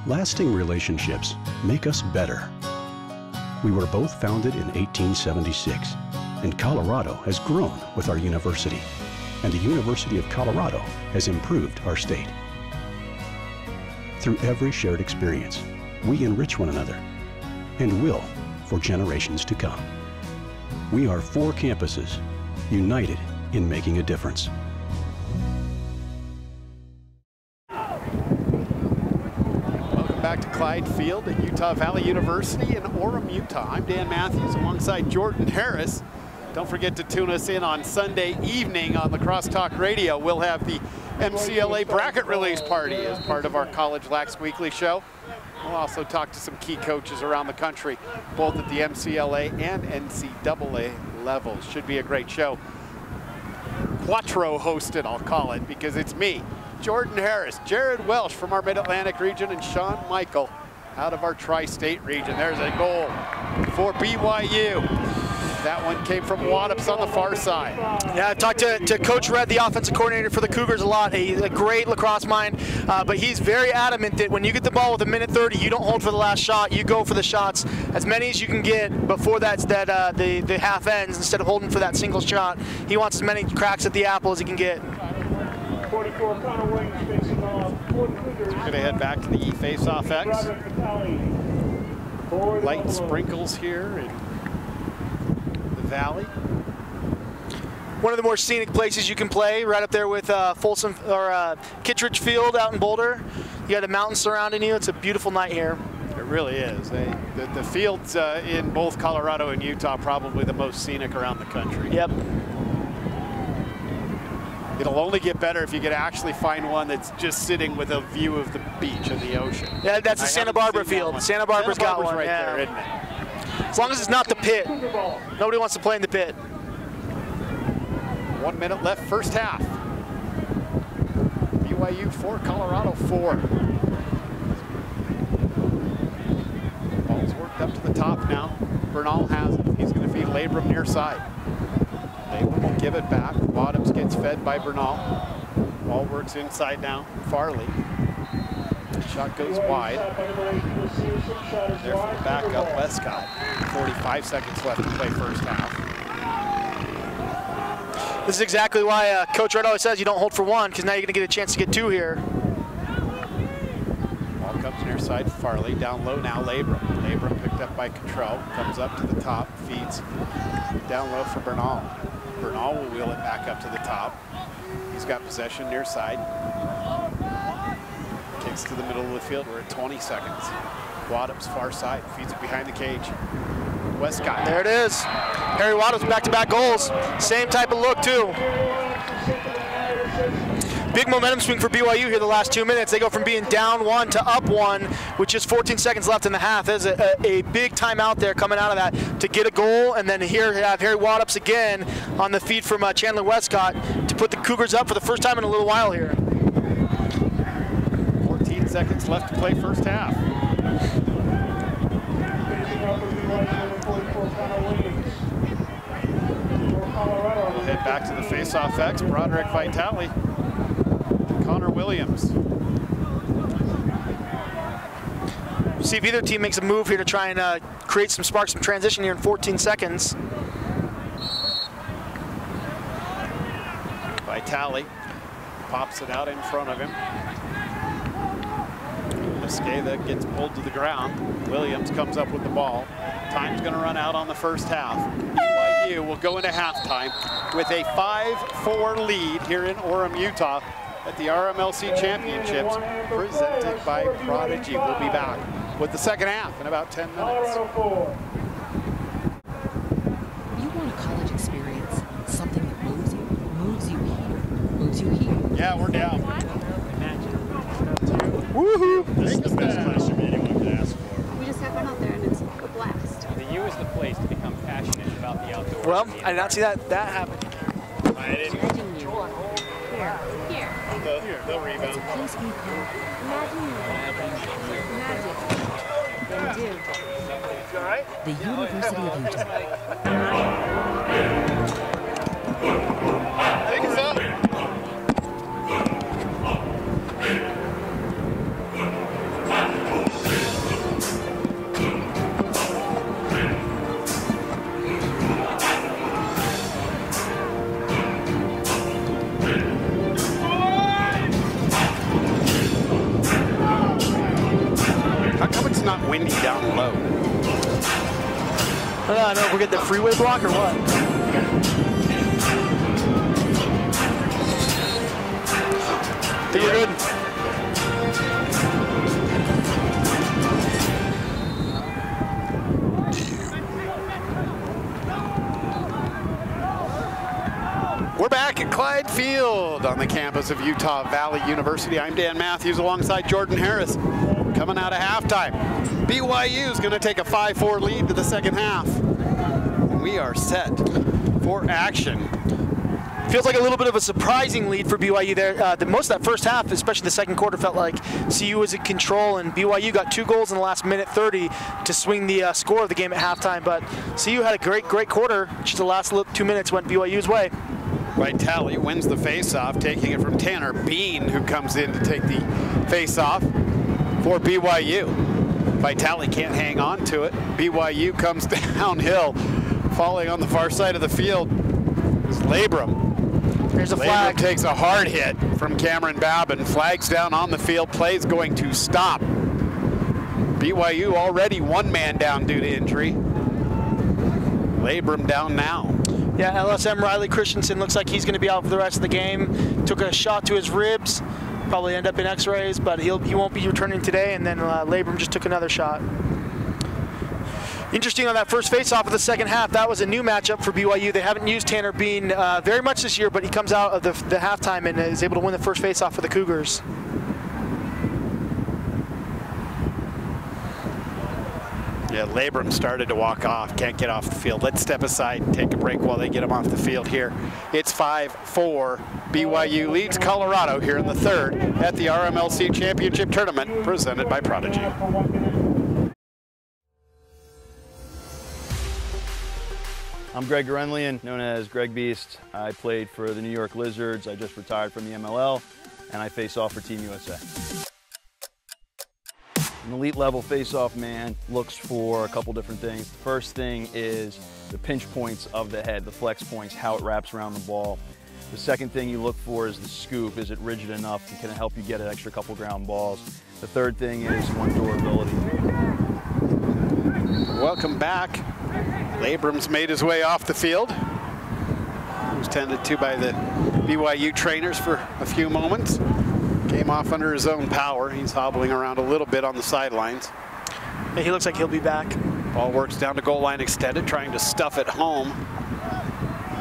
Lasting relationships make us better. We were both founded in 1876, and Colorado has grown with our university, and the University of Colorado has improved our state. Through every shared experience, we enrich one another, and will for generations to come. We are 4 campuses, united in making a difference. Back to Clyde Field at Utah Valley University in Orem, Utah. I'm Dan Matthews alongside Jordan Harris. Don't forget to tune us in on Sunday evening on Lacrosse Talk Radio. We'll have the MCLA bracket release party as part of our College Lax Weekly show. We'll also talk to some key coaches around the country, both at the MCLA and NCAA levels. Should be a great show. Quattro hosted, I'll call it, because it's me, Jordan Harris, Jared Welsh from our Mid-Atlantic region, and Sean Michael out of our Tri-State region. There's a goal for BYU. That one came from Waddups on the far side. Yeah, I talked to Coach Red, the offensive coordinator for the Cougars, a lot. He's a great lacrosse mind, but he's very adamant that when you get the ball with 1:30, you don't hold for the last shot. You go for the shots, as many as you can get before the half ends, instead of holding for that single shot. He wants as many cracks at the apple as he can get. 44, Connor Williams facing off. Going to head back to the E-Face-Off X. Light sprinkles here in the valley. One of the more scenic places you can play, right up there with Folsom or Kittredge Field out in Boulder. You got a mountain surrounding you. It's a beautiful night here. It really is. The fields in both Colorado and Utah probably the most scenic around the country. Yep. It'll only get better if you could actually find one that's just sitting with a view of the beach and the ocean. Yeah, that's the Santa Barbara field. Santa Barbara's got one. Right yeah. there, isn't it? As long as it's not the pit. Nobody wants to play in the pit. 1 minute left, first half. BYU 4, Colorado 4. Ball's worked up to the top now. Bernal has it. He's going to feed Labrum near side. Labrum will give it back. Waddups gets fed by Bernal. Ball works inside now. Farley. Shot goes wide. There for the backup, Westcott. 45 seconds left to play first half. This is exactly why Coach Red always says you don't hold for one, because now you're going to get a chance to get 2 here. Ball comes near side, Farley. Down low now, Labrum. Labrum picked up by Contrell. Comes up to the top, feeds down low for Bernal. Bernal will wheel it back up to the top. He's got possession near side. Kicks to the middle of the field. We're at 20 seconds. Waddups far side, feeds it behind the cage. Westcott. There it is. Harry Waddups back-to-back goals. Same type of look too. Big momentum swing for BYU here the last 2 minutes. They go from being down 1 to up 1 with just 14 seconds left in the half. There's a big timeout there coming out of that to get a goal, and then here you have Harry Waddups again on the feed from Chandler Westcott to put the Cougars up for the first time in a little while here. 14 seconds left to play first half. We'll head back to the face-off X. Broderick Vitale. Connor Williams. See if either team makes a move here to try and create some sparks, some transition here in 14 seconds. Vitale pops it out in front of him. Esqueda gets pulled to the ground. Williams comes up with the ball. Time's going to run out on the first half. BYU will go into halftime with a 5-4 lead here in Orem, Utah. at the RMLC Championships presented by Prodigy. We'll be back with the second half in about 10 minutes. You want a college experience, something that moves you here, moves you here. Yeah, we're down. Woohoo! This is the best classroom anyone could ask for. We just have fun out there and it's a blast. The U is the place to become passionate about the outdoors. Well, I did not see that happen. I didn't. Here. They'll rebound. Please be cool. Imagine you magic. Then do. The University of Utah. Take us up. How come it's not windy down low? I don't know if we're getting the freeway block or what. I think we're good. We're back at Clyde Field on the campus of Utah Valley University. I'm Dan Matthews alongside Jordan Harris. Coming out of halftime, BYU is going to take a 5-4 lead to the second half. We are set for action. Feels like a little bit of a surprising lead for BYU there. Most of that first half, especially the second quarter, felt like CU was in control, and BYU got 2 goals in the last minute 30 to swing the score of the game at halftime. But CU had a great quarter. Just the last 2 minutes went BYU's way. Vitale wins the face-off, taking it from Tanner Bean, who comes in to take the face-off for BYU. Vitale can't hang on to it. BYU comes downhill, falling on the far side of the field is Labrum. There's a flag. Labrum takes a hard hit from Cameron Babin. Flags down on the field. Play's going to stop. BYU already 1 man down due to injury. Labrum down now. Yeah, LSM Riley Christensen looks like he's going to be out for the rest of the game. Took a shot to his ribs. Probably end up in x-rays, but he won't be returning today, and then Labrum just took another shot. Interesting on that first face-off of the second half, that was a new matchup for BYU. They haven't used Tanner Bean very much this year, but he comes out of the halftime and is able to win the first face-off for the Cougars. Yeah, Labrum started to walk off, can't get off the field. Let's step aside and take a break while they get him off the field here. It's 5-4. BYU leads Colorado here in the third at the RMLC Championship Tournament presented by Prodigy. I'm Greg Gorenlian, known as Greg Beast. I played for the New York Lizards. I just retired from the MLL, and I face off for Team USA. An elite level face-off man looks for a couple different things. The first thing is the pinch points of the head, the flex points, how it wraps around the ball. The second thing you look for is the scoop. Is it rigid enough to kind of help you get an extra couple ground balls? The third thing is one-door ability. Welcome back. Labrum's made his way off the field. He was tended to by the BYU trainers for a few moments. Came off under his own power. He's hobbling around a little bit on the sidelines. Yeah, he looks like he'll be back. Ball works down to goal line extended, trying to stuff it home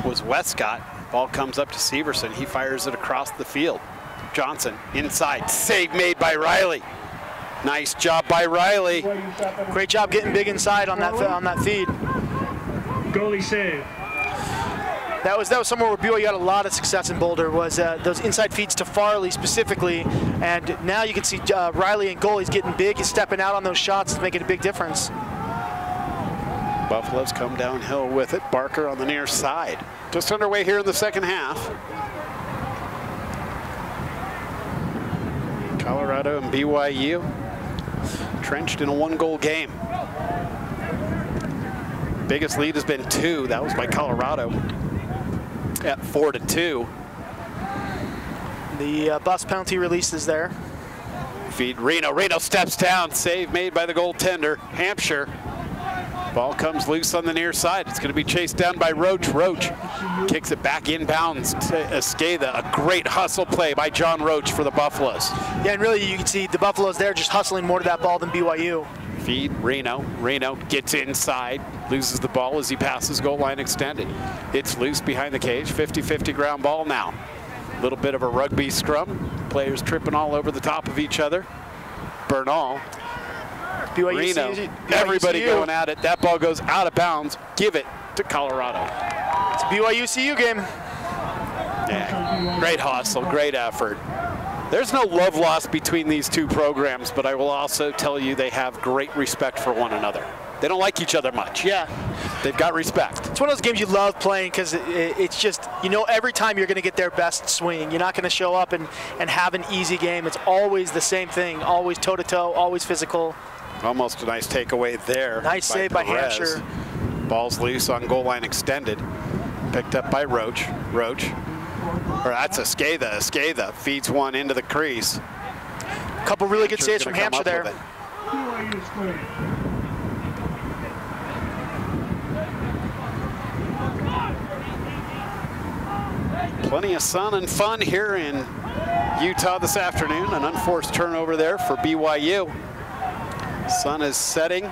was Westcott. Ball comes up to Severson. He fires it across the field. Johnson inside. Save made by Riley. Nice job by Riley. Great job getting big inside on that feed. Goalie save. That was somewhere where BYU had a lot of success in Boulder, was those inside feeds to Farley specifically, and now you can see Riley and goalies getting big, he's stepping out on those shots, it's making a big difference. Buffaloes come downhill with it. Barker on the near side. Just underway here in the second half. Colorado and BYU trenched in a 1-goal game. Biggest lead has been 2. That was by Colorado at 4-2. The bus penalty release is there. Feed Reno. Reno steps down. Save made by the goaltender. Hampshire Ball comes loose on the near side. It's going to be chased down by Roach. Roach kicks it back inbounds to Esqueda. A great hustle play by John Roach for the Buffaloes. Yeah, and really you can see the Buffaloes there just hustling more to that ball than BYU. Feed Reno. Reno gets inside, loses the ball as he passes goal line extended. It's loose behind the cage. 50-50 ground ball now. A little bit of a rugby scrum. Players tripping all over the top of each other. Bernal. BYU Reno, CU. everybody going at it. That ball goes out of bounds. Give it to Colorado. It's a BYU CU game. Yeah, great hustle, great effort. There's no love lost between these two programs, but I will also tell you they have great respect for one another. They don't like each other much. Yeah. They've got respect. It's one of those games you love playing because it's just, you know, every time you're going to get their best swing. You're not going to show up and have an easy game. It's always the same thing, always toe-to-toe, always physical. Almost a nice takeaway there. Nice save by Hampshire. Ball's loose on goal line extended. Picked up by Roach. Roach. Or that's Esqueda. Esqueda feeds one into the crease. A couple really good saves from Hampshire there. Plenty of sun and fun here in Utah this afternoon. An unforced turnover there for BYU. Sun is setting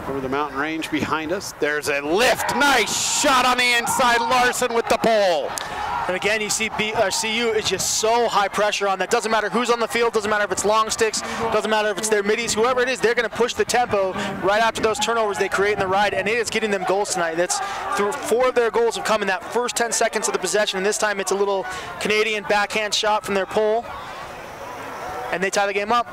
over the mountain range behind us. There's a lift. Nice shot on the inside. Larson with the pole. And again, you see CU is just so high pressure on that. Doesn't matter who's on the field, doesn't matter if it's long sticks, doesn't matter if it's their middies, whoever it is, they're going to push the tempo right after those turnovers they create in the ride, and it is getting them goals tonight. That's through 4 of their goals have come in that first 10 seconds of the possession, and this time it's a little Canadian backhand shot from their pole, and they tie the game up.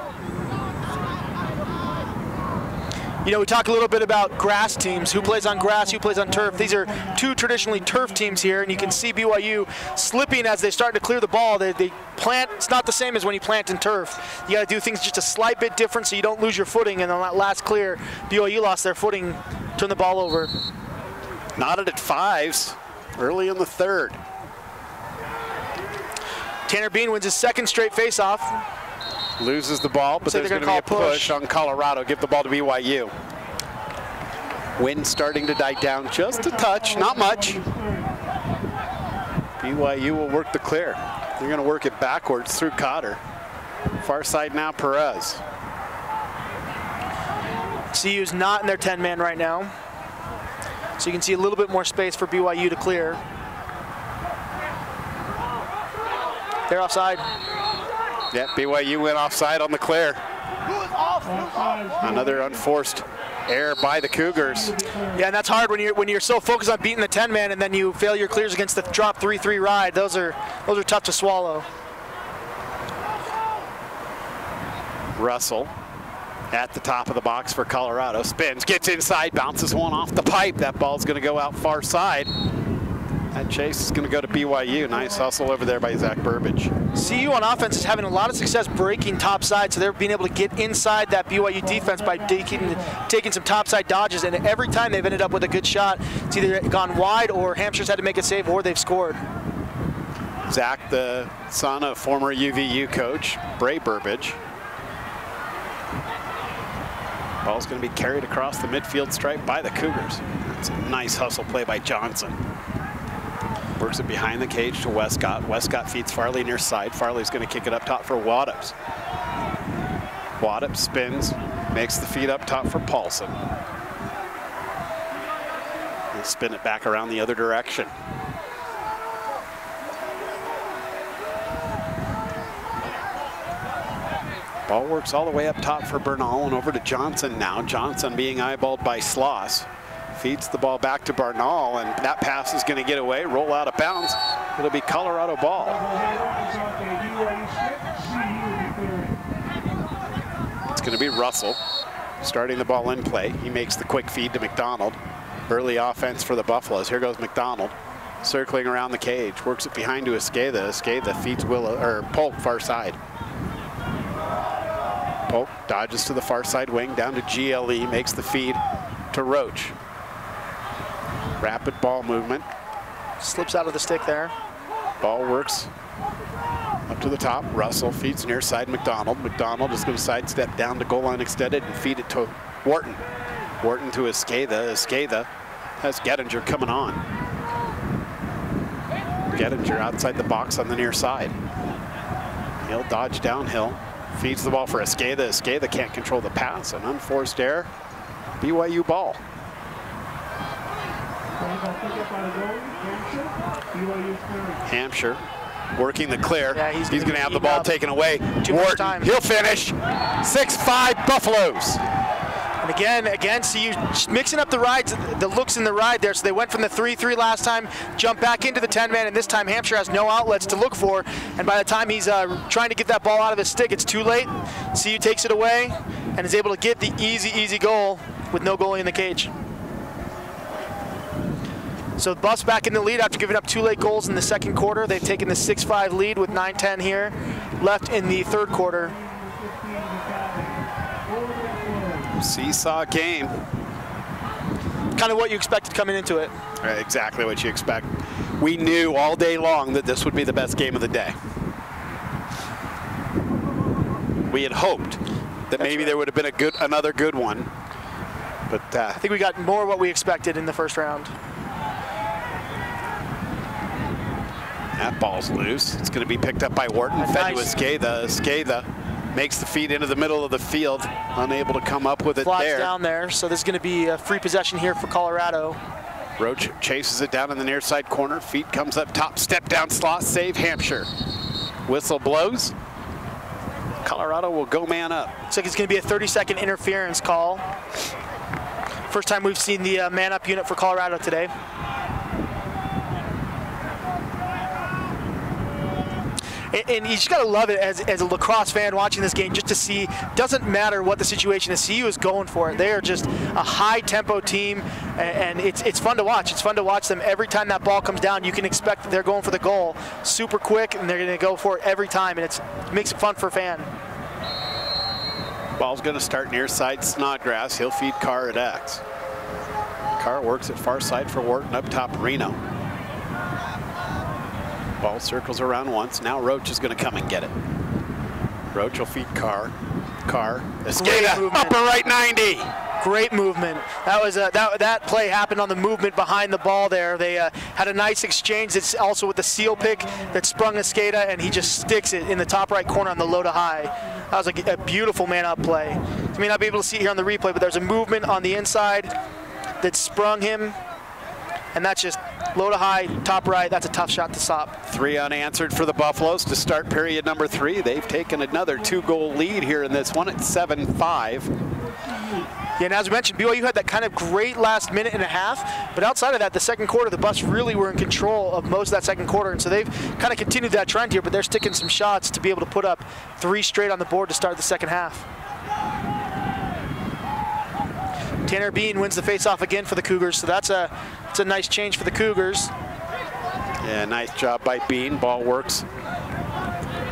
You know, we talk a little bit about grass teams, who plays on grass, who plays on turf. These are 2 traditionally turf teams here, and you can see BYU slipping as they start to clear the ball. They plant, it's not the same as when you plant in turf. You got to do things just a slight bit different so you don't lose your footing, and on that last clear, BYU lost their footing, turned the ball over. Knotted at 5s early in the 3rd. Tanner Bean wins his 2nd straight faceoff. Loses the ball, but there's going to be a push on Colorado. Give the ball to BYU. Wind starting to die down just a touch, not much. BYU will work the clear. They're going to work it backwards through Cotter. Far side now, Perez. CU's not in their 10-man right now. So you can see a little bit more space for BYU to clear. They're offside. Yeah, BYU went offside on the clear. Another unforced error by the Cougars. Yeah, and that's hard when you're so focused on beating the 10-man and then you fail your clears against the drop 3-3 ride. Those are tough to swallow. Russell at the top of the box for Colorado. Spins, gets inside, bounces one off the pipe. That ball's going to go out far side. That chase is going to go to BYU. Nice hustle over there by Zach Burbage. CU on offense is having a lot of success breaking topside, so they're being able to get inside that BYU defense by taking some topside dodges, and every time they've ended up with a good shot. It's either gone wide or Hampshire's had to make a save or they've scored. Zach, the son of former UVU coach Bray Burbage. Ball's going to be carried across the midfield stripe by the Cougars. That's a nice hustle play by Johnson. Works it behind the cage to Westcott. Westcott feeds Farley near side. Farley's going to kick it up top for Waddups. Waddups spins, makes the feed up top for Paulson. And spin it back around the other direction. Ball works all the way up top for Bernal and over to Johnson now. Johnson being eyeballed by Sloss. Feeds the ball back to Bernal, and that pass is going to get away, roll out of bounds. It'll be Colorado ball. It's going to be Russell starting the ball in play. He makes the quick feed to McDonald. Early offense for the Buffaloes. Here goes McDonald, circling around the cage, works it behind to Esqueda. Esqueda feeds Polk far side. Polk dodges to the far side wing, down to GLE, makes the feed to Roach. Rapid ball movement. Slips out of the stick there. Ball works up to the top. Russell feeds near side McDonald. McDonald is going to sidestep down to goal line extended and feed it to Wharton. Wharton to Esqueda. Esqueda has Gettinger coming on. Gettinger outside the box on the near side. He'll dodge downhill. Feeds the ball for Esqueda. Esqueda can't control the pass. An unforced error. BYU ball. Hampshire working the clear. Yeah, he's going to have the ball taken away. Too much time. He'll finish. 6-5 Buffaloes. And again, CU mixing up the rides, the looks in the ride there. So they went from the 3-3 last time, jumped back into the 10-man, and this time Hampshire has no outlets to look for. And by the time he's trying to get that ball out of his stick, it's too late. CU takes it away and is able to get the easy goal with no goalie in the cage. So the Buffs back in the lead after giving up 2 late goals in the second quarter. They've taken the 6-5 lead with 9:10 here left in the third quarter. Seesaw game. Kind of what you expected coming into it. Exactly what you expect. We knew all day long that this would be the best game of the day. We had hoped that maybe there would have been another good one. But I think we got more what we expected in the first round. That ball's loose. It's going to be picked up by Wharton. Fed to Esqueda. Esqueda makes the feed into the middle of the field. Unable to come up with it Flies there. Down there, so this is going to be a free possession here for Colorado. Roach chases it down in the near side corner. Feet comes up top, step down slot, save Hampshire. Whistle blows. Colorado will go man up. Looks like it's going to be a 30-second interference call. First time we've seen the man up unit for Colorado today. And you just got to love it as a lacrosse fan watching this game, just to see, doesn't matter what the situation is, CU is going for it. They are just a high-tempo team, and it's fun to watch. It's fun to watch them every time that ball comes down. You can expect that they're going for the goal super quick, and they're going to go for it every time, and it makes it fun for a fan. Ball's going to start near side Snodgrass. He'll feed Carr at X. Carr works at far side for Wharton, up top Reno. Ball circles around once. Now Roach is going to come and get it. Roach will feed Carr. Carr. Esqueda, upper right 90. Great movement. That was that play happened on the movement behind the ball there. They had a nice exchange. It's also with the seal pick that sprung Esqueda, and he just sticks it in the top right corner on the low to high. That was a beautiful man-up play. You may not be able to see it here on the replay, but there's a movement on the inside that sprung him, and that's just low to high, top right. That's a tough shot to stop. 3 unanswered for the Buffaloes to start period number 3. They've taken another 2-goal lead here in this one at 7-5. Yeah, and as we mentioned, BYU had that kind of great last minute and a half, but outside of that, the second quarter, the Buffs really were in control of most of that second quarter, and so they've kind of continued that trend here, but they're sticking some shots to be able to put up 3 straight on the board to start the second half. Tanner Bean wins the faceoff again for the Cougars, so that's a nice change for the Cougars. Yeah, nice job by Bean. Ball works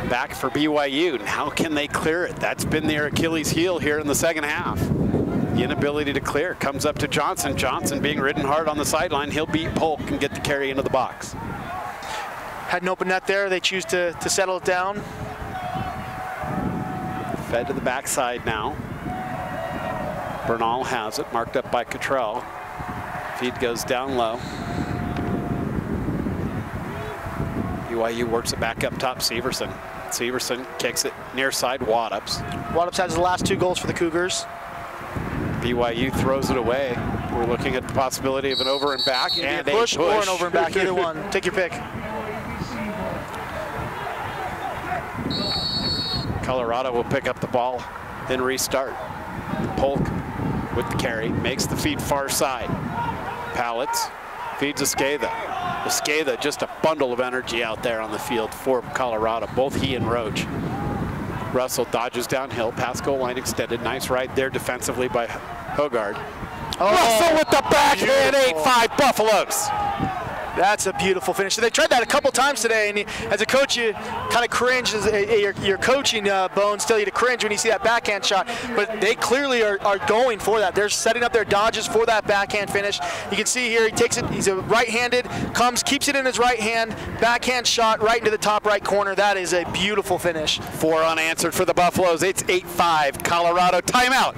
back for BYU. And how can they clear it? That's been their Achilles heel here in the second half. The inability to clear comes up to Johnson. Johnson being ridden hard on the sideline. He'll beat Polk and get the carry into the box. Had an open net there. They choose to settle it down. Fed to the backside now. Bernal has it, marked up by Cottrell. Feed goes down low. BYU works it back up top, Severson. Severson kicks it near side, Waddups. Waddups has the last 2 goals for the Cougars. BYU throws it away. We're looking at the possibility of an over and back. And a push or an over and back, either one. Take your pick. Colorado will pick up the ball, then restart. Polk with the carry, makes the feed far side. Pallets, feeds Esqueda. Esqueda, just a bundle of energy out there on the field for Colorado, both he and Roach. Russell dodges downhill, past goal line extended. Nice right there defensively by Hogard. Oh, Russell with the backhand, 8-5 Buffaloes. That's a beautiful finish. So they tried that a couple times today, and as a coach, you kind of cringe. Your coaching bones tell you to cringe when you see that backhand shot, but they clearly are going for that. They're setting up their dodges for that backhand finish. You can see here, he takes it, he's a right-handed, keeps it in his right hand, backhand shot right into the top right corner. That is a beautiful finish. 4 unanswered for the Buffaloes. It's 8-5 Colorado. Timeout.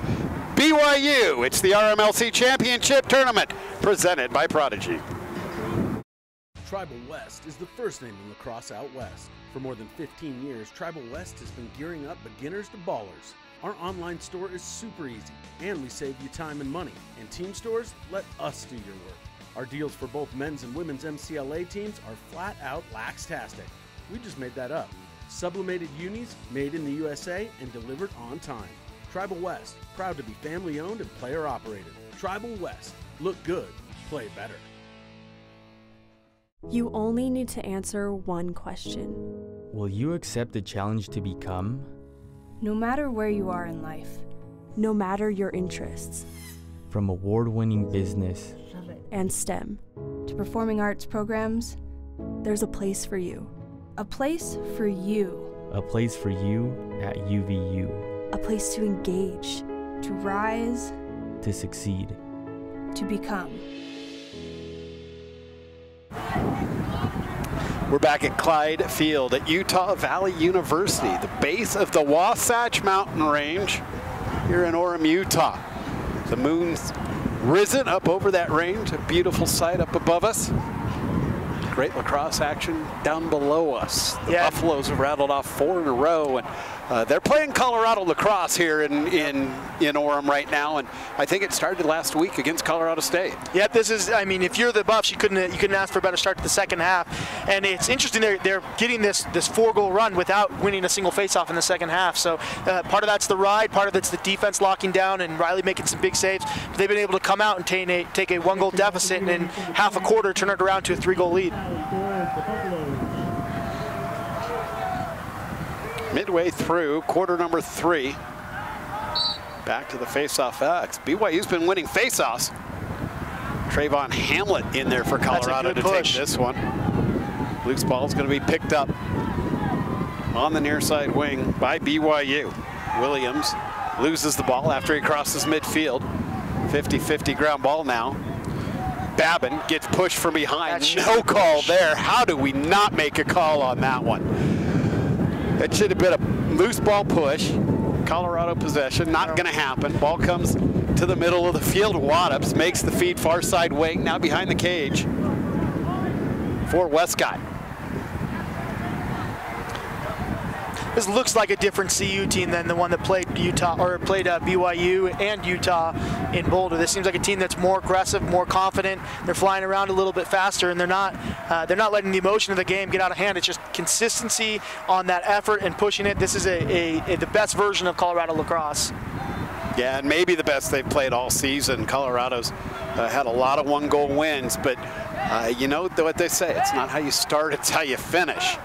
BYU. It's the RMLC Championship Tournament presented by Prodigy. Tribal West is the first name in lacrosse out west. For more than 15 years, Tribal West has been gearing up beginners to ballers. Our online store is super easy, and we save you time and money. And team stores, let us do your work. Our deals for both men's and women's MCLA teams are flat out lax-tastic. We just made that up. Sublimated unis, made in the USA and delivered on time. Tribal West, proud to be family owned and player operated. Tribal West, look good, play better. You only need to answer one question. Will you accept the challenge to become? No matter where you are in life, no matter your interests. From award-winning business and STEM to performing arts programs, there's a place for you. A place for you. A place for you at UVU. A place to engage, to rise, to succeed, to become. We're back at Clyde Field at Utah Valley University, the base of the Wasatch Mountain Range here in Orem, Utah. The moon's risen up over that range, a beautiful sight up above us. Great lacrosse action down below us. The Buffaloes have rattled off 4 in a row, and they're playing Colorado lacrosse here in Orem right now, and I think it started last week against Colorado State. Yep, this is, I mean, if you're the Buffs, you couldn't ask for a better start to the second half. And it's interesting they're getting this 4-goal run without winning a single faceoff in the second half. So part of that's the ride, part of it's the defense locking down and Riley making some big saves. But they've been able to come out and take a 1-goal deficit and in half a quarter turn it around to a 3-goal lead. Midway through quarter number 3, back to the faceoff X. BYU's been winning faceoffs. Trayvon Hamlet in there for Colorado to take this one. Loose ball's going to be picked up on the near side wing by BYU. Williams loses the ball after he crosses midfield. 50-50 ground ball now. Babin gets pushed from behind. No call there. How do we not make a call on that one? It should have been a loose ball push. Colorado possession, not going to happen. Ball comes to the middle of the field. Waddups makes the feed far side wing, now behind the cage for Westcott. This looks like a different CU team than the one that played BYU and Utah in Boulder. This seems like a team that's more aggressive, more confident. They're flying around a little bit faster, and they're not letting the emotion of the game get out of hand. It's just consistency on that effort and pushing it. This is the best version of Colorado lacrosse. Yeah, and maybe the best they've played all season. Colorado's had a lot of 1-goal wins, but you know what they say, it's not how you start, it's how you finish.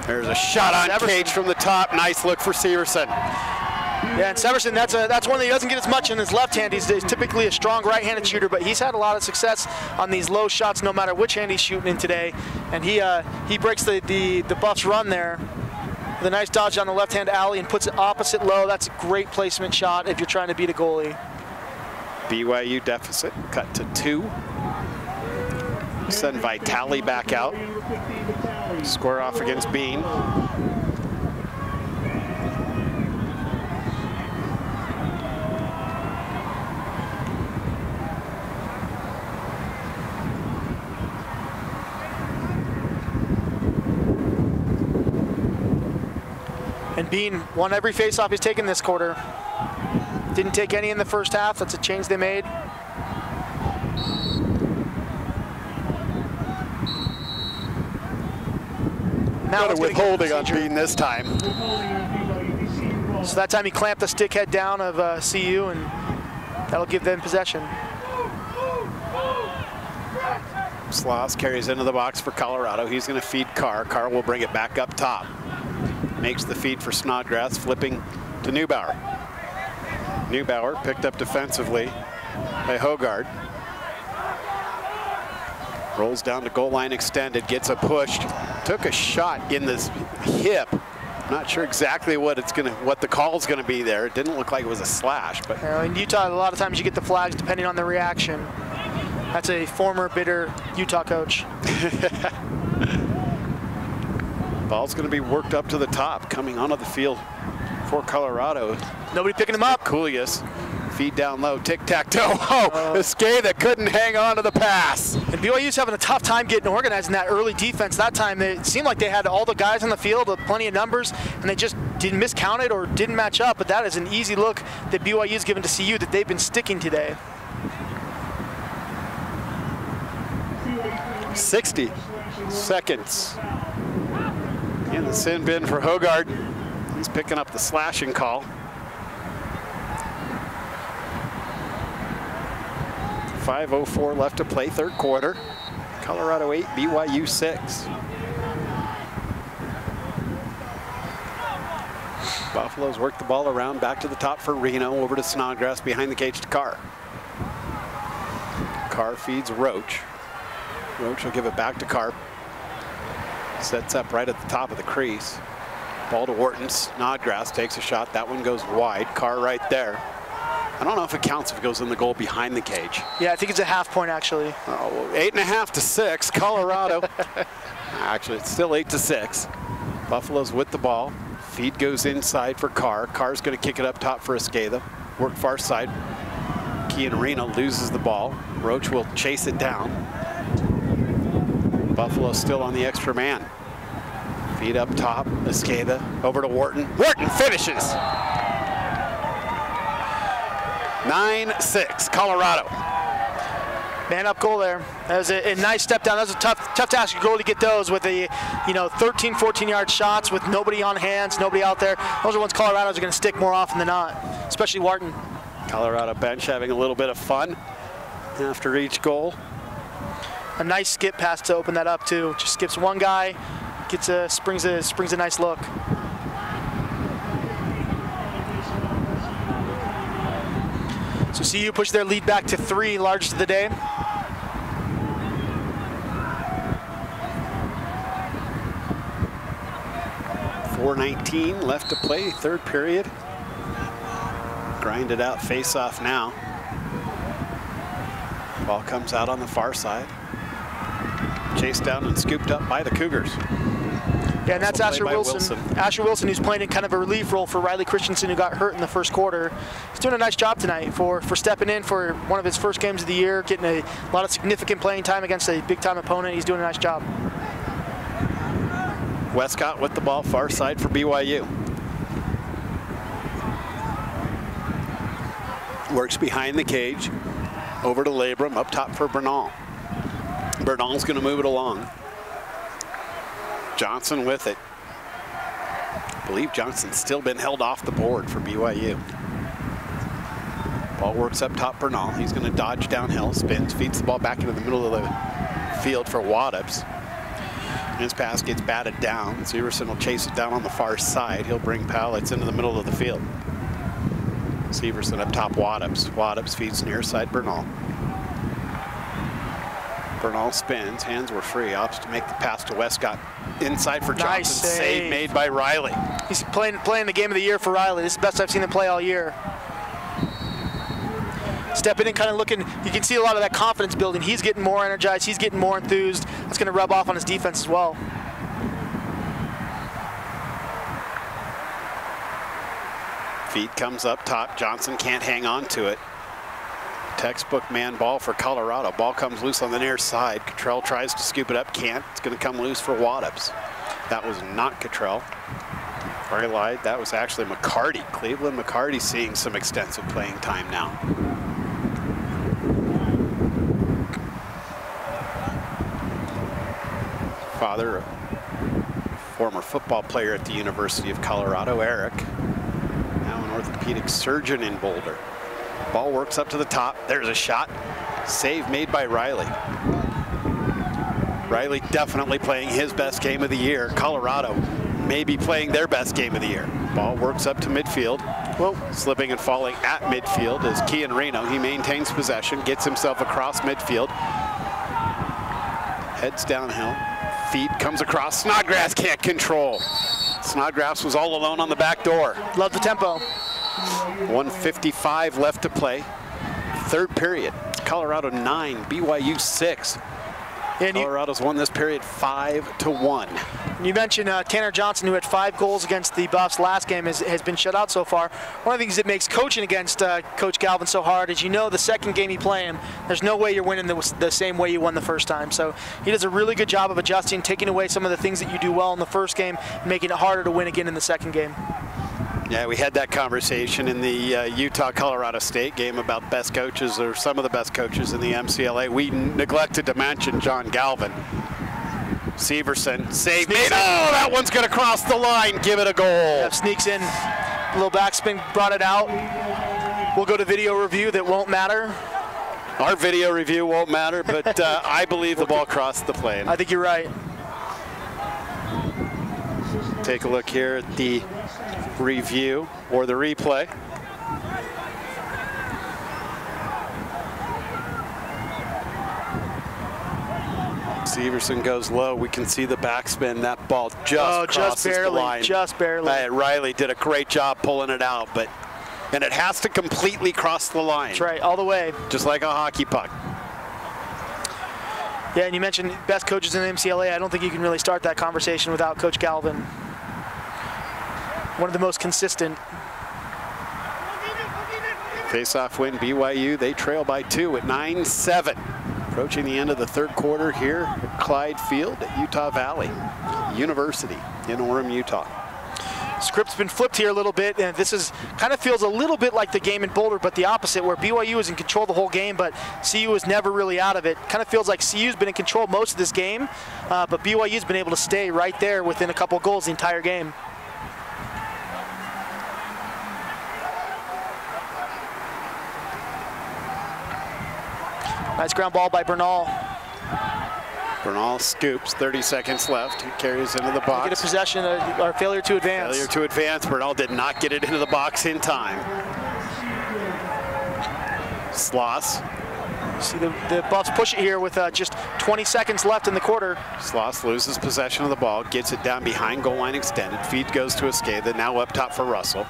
There's a shot on cage from the top. Nice look for Severson. Yeah, and Severson, that's one that he doesn't get as much in his left hand. He's typically a strong right-handed shooter, but he's had a lot of success on these low shots no matter which hand he's shooting in today. And he breaks the Buffs run there with a nice dodge on the left-hand alley and puts it opposite low. That's a great placement shot if you're trying to beat a goalie. BYU deficit cut to 2. Send Vitale back out. Square off against Bean. And Bean won every faceoff he's taken this quarter. Didn't take any in the first half. That's a change they made. Now got a withholding on Bean this time. So that time he clamped the stick head down of CU, and that'll give them possession. Sloss carries into the box for Colorado. He's going to feed Carr. Carr will bring it back up top. Makes the feed for Snodgrass, flipping to Neubauer. Neubauer picked up defensively by Hogard. Rolls down to goal line extended, gets a push, took a shot in this hip. Not sure exactly what the call's gonna be there. It didn't look like it was a slash, but in Utah, a lot of times you get the flags depending on the reaction. That's a former bitter Utah coach. Ball's gonna be worked up to the top, coming onto the field for Colorado. Nobody picking him up. Coolius. Feed down low, tic-tac-toe. Oh, Esqueda couldn't hang on to the pass. And BYU's having a tough time getting organized in that early defense. That time, it seemed like they had all the guys on the field with plenty of numbers, and they just didn't miscount it or didn't match up. But that is an easy look that BYU's given to CU that they've been sticking today. 60 seconds in the sin bin for Hogard. He's picking up the slashing call. 5:04 left to play, third quarter. Colorado 8, BYU 6. Buffaloes work the ball around, back to the top for Reno, over to Snodgrass, behind the cage to Carr. Carr feeds Roach. Roach will give it back to Carr. Sets up right at the top of the crease. Ball to Wharton. Snodgrass takes a shot. That one goes wide. Carr right there. I don't know if it counts if it goes in the goal behind the cage. Yeah, I think it's a half point, actually. Oh, 8.5 to 6, Colorado. Actually, it's still 8 to 6. Buffalo's with the ball. Feed goes inside for Carr. Carr's going to kick it up top for Esqueda. Work far side. Kean Reno loses the ball. Roach will chase it down. Buffalo still on the extra man. Feed up top. Esqueda over to Wharton. Wharton finishes. 9-6, Colorado. Man up goal there. That was a nice step down. That was a tough to ask your goalie to get those with the 13, 14-yard shots with nobody on hands, nobody out there. Those are ones Colorado's are going to stick more often than not, especially Wharton. Colorado bench having a little bit of fun after each goal. A nice skip pass to open that up too. Just skips one guy, springs a nice look. So CU push their lead back to 3, largest of the day. .419 left to play, third period. Grind it out, face off now. Ball comes out on the far side. Chased down and scooped up by the Cougars. Yeah, and that's Asher Wilson. Asher Wilson, who's playing in kind of a relief role for Riley Christensen, who got hurt in the first quarter. He's doing a nice job tonight for stepping in for one of his first games of the year, getting a lot of significant playing time against a big-time opponent. He's doing a nice job. Westcott with the ball, far side for BYU. Works behind the cage, over to Labrum, up top for Bernal. Bernal's going to move it along. Johnson with it. I believe Johnson's still been held off the board for BYU. Ball works up top Bernal. He's going to dodge downhill, spins, feeds the ball back into the middle of the field for Waddups. His pass gets batted down. Severson will chase it down on the far side. He'll bring Pallets into the middle of the field. Severson up top Waddups. Waddups feeds near side Bernal. Bernal spins, hands were free, opts to make the pass to Westcott. Inside for Johnson, nice save made by Riley. He's playing the game of the year for Riley. This is the best I've seen him play all year. Stepping in, kind of looking, you can see a lot of that confidence building. He's getting more energized, he's getting more enthused. That's going to rub off on his defense as well. Feed comes up top, Johnson can't hang on to it. Textbook man ball for Colorado. Ball comes loose on the near side. Cottrell tries to scoop it up, can't. It's going to come loose for Waddups. That was not Cottrell. I lied, that was actually McCarty. Cleveland McCarty seeing some extensive playing time now. Father, a former football player at the University of Colorado, Eric. Now an orthopedic surgeon in Boulder. Ball works up to the top. There's a shot. Save made by Riley. Riley definitely playing his best game of the year. Colorado maybe playing their best game of the year. Ball works up to midfield. Whoa. Slipping and falling at midfield is Kean Reno. He maintains possession, gets himself across midfield. Heads downhill. Feed comes across. Snodgrass can't control. Snodgrass was all alone on the back door. Love the tempo. 1:55 left to play. Third period. Colorado 9, BYU 6. And Colorado's won this period 5-1. You mentioned Tanner Johnson, who had 5 goals against the Buffs last game, has been shut out so far. One of the things that makes coaching against Coach Galvin so hard is, you know, the second game you play him, there's no way you're winning the same way you won the first time. So he does a really good job of adjusting, taking away some of the things that you do well in the first game, and making it harder to win again in the second game. Yeah, we had that conversation in the Utah-Colorado State game about best coaches, or some of the best coaches in the MCLA. We neglected to mention John Galvin. Severson saved it. Oh, that one's going to cross the line. Give it a goal. Yeah, sneaks in, a little backspin, brought it out. We'll go to video review. That won't matter. Our video review won't matter, but I believe the ball crossed the plane. I think you're right. Take a look here at the review or the replay. Severson goes low. We can see the backspin. That ball just crosses the line. Just barely. Riley did a great job pulling it out, and it has to completely cross the line. That's right, all the way. Just like a hockey puck. Yeah, and you mentioned best coaches in the MCLA. I don't think you can really start that conversation without Coach Galvin. One of the most consistent. Face-off win, BYU. They trail by 2 at 9-7. Approaching the end of the third quarter here at Clyde Field at Utah Valley University in Orem, Utah. Script's been flipped here a little bit, and this is kind of feels a little bit like the game in Boulder, but the opposite, where BYU is in control the whole game, but CU is never really out of it. Kind of feels like CU's been in control most of this game, but BYU's been able to stay right there within a couple goals the entire game. Nice ground ball by Bernal. Bernal scoops, 30 seconds left. He carries into the box. Get a possession, or failure to advance. Failure to advance. Bernal did not get it into the box in time. Sloss. See the Buffs push it here with just 20 seconds left in the quarter. Sloss loses possession of the ball, gets it down behind goal line extended. Feed goes to Escada, now up top for Russell.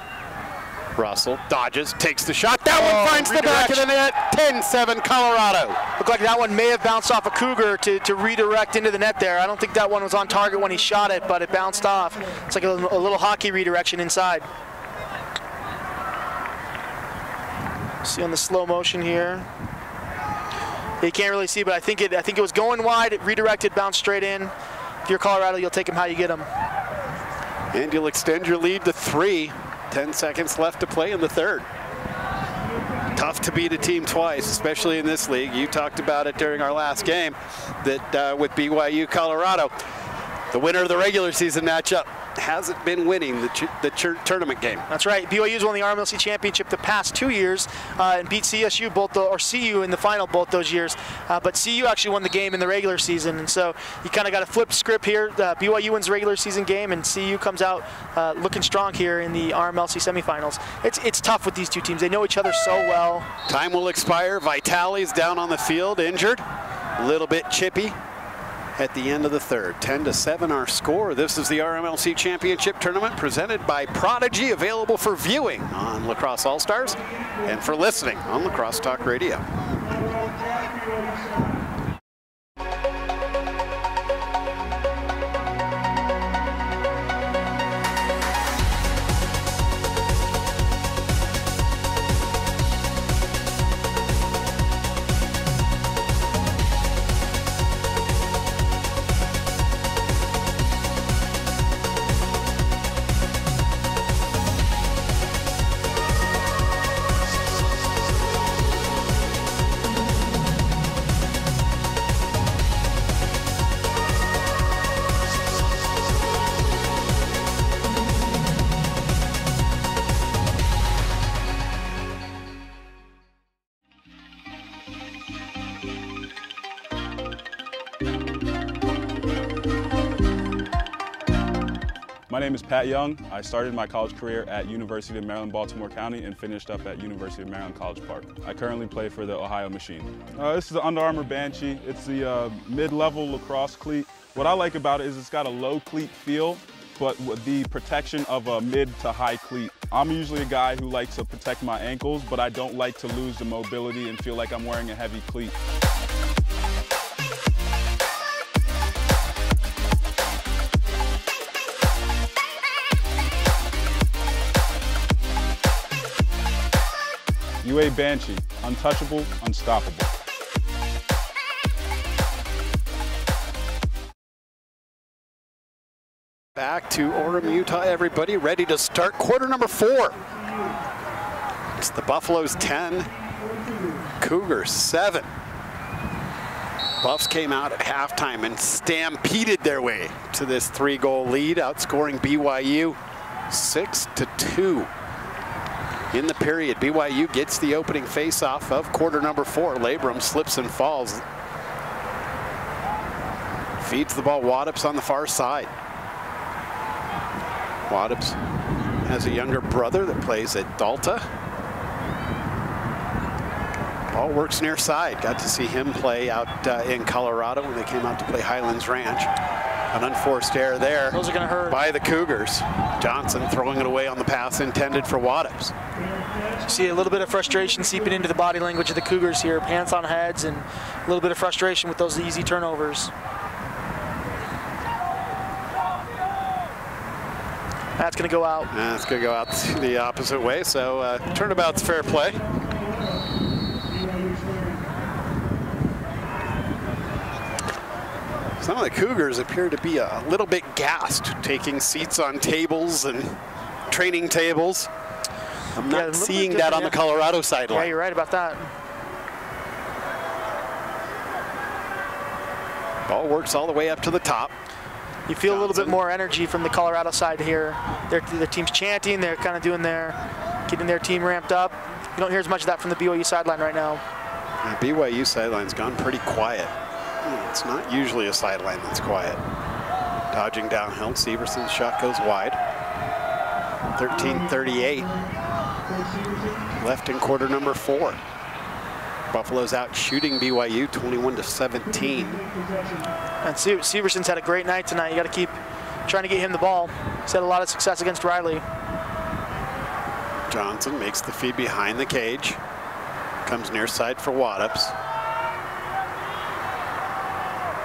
Russell dodges, takes the shot. That one finds the back of the net. 10-7 Colorado. Looked like that one may have bounced off a Cougar to redirect into the net there. I don't think that one was on target when he shot it, but it bounced off. It's like a little hockey redirection inside. See on the slow motion here. You can't really see, but I think it was going wide. It redirected, bounced straight in. If you're Colorado, you'll take them how you get them. And you'll extend your lead to 3. 10 seconds left to play in the third. Tough to beat a team twice, especially in this league. You talked about it during our last game, that with BYU Colorado, the winner of the regular season matchup hasn't been winning the tournament game. That's right. BYU's won the RMLC championship the past 2 years and beat CSU CU in the final both those years. But CU actually won the game in the regular season, and so you kind of got a flip script here. BYU wins the regular season game, and CU comes out looking strong here in the RMLC semifinals. It's tough with these two teams. They know each other so well. Time will expire. Vitali's down on the field, injured, a little bit chippy. At the end of the third, 10-7 our score. This is the RMLC Championship Tournament presented by Prodigy, available for viewing on Lacrosse All-Stars and for listening on Lacrosse Talk Radio. My name is Pat Young. I started my college career at University of Maryland, Baltimore County and finished up at University of Maryland, College Park. I currently play for the Ohio Machine. This is the Under Armour Banshee. It's the mid-level lacrosse cleat. What I like about it is it's got a low cleat feel, but with the protection of a mid to high cleat. I'm usually a guy who likes to protect my ankles, but I don't like to lose the mobility and feel like I'm wearing a heavy cleat. UA Banshee, untouchable, unstoppable. Back to Orem, Utah, everybody, ready to start quarter number 4. It's the Buffaloes 10, Cougars 7. Buffs came out at halftime and stampeded their way to this 3-goal lead, outscoring BYU 6-2. In the period, BYU gets the opening face-off of quarter number 4. Labrum slips and falls. Feeds the ball Waddups on the far side. Waddups has a younger brother that plays at Dalta. Ball works near side. Got to see him play out in Colorado when they came out to play Highlands Ranch. An unforced error there. Those are going to hurt. By the Cougars. Johnson throwing it away on the pass intended for Waddups. See a little bit of frustration seeping into the body language of the Cougars here. Pants on heads and a little bit of frustration with those easy turnovers. That's going to go out. That's going to go out the opposite way, so turnabout's fair play. Some of the Cougars appear to be a little bit gassed, taking seats on tables and training tables. I'm not seeing that on the Colorado sideline. Yeah, you're right about that. Ball works all the way up to the top. You feel a little bit more energy from the Colorado side here. The team's chanting, they're kind of getting their team ramped up. You don't hear as much of that from the BYU sideline right now. The BYU sideline's gone pretty quiet. It's not usually a sideline that's quiet. Dodging downhill, Severson's shot goes wide. 13:38 left in quarter number 4. Buffalo's out shooting BYU 21-17. And Severson's had a great night tonight. You got to keep trying to get him the ball. He's had a lot of success against Riley. Johnson makes the feed behind the cage. Comes near side for Waddups.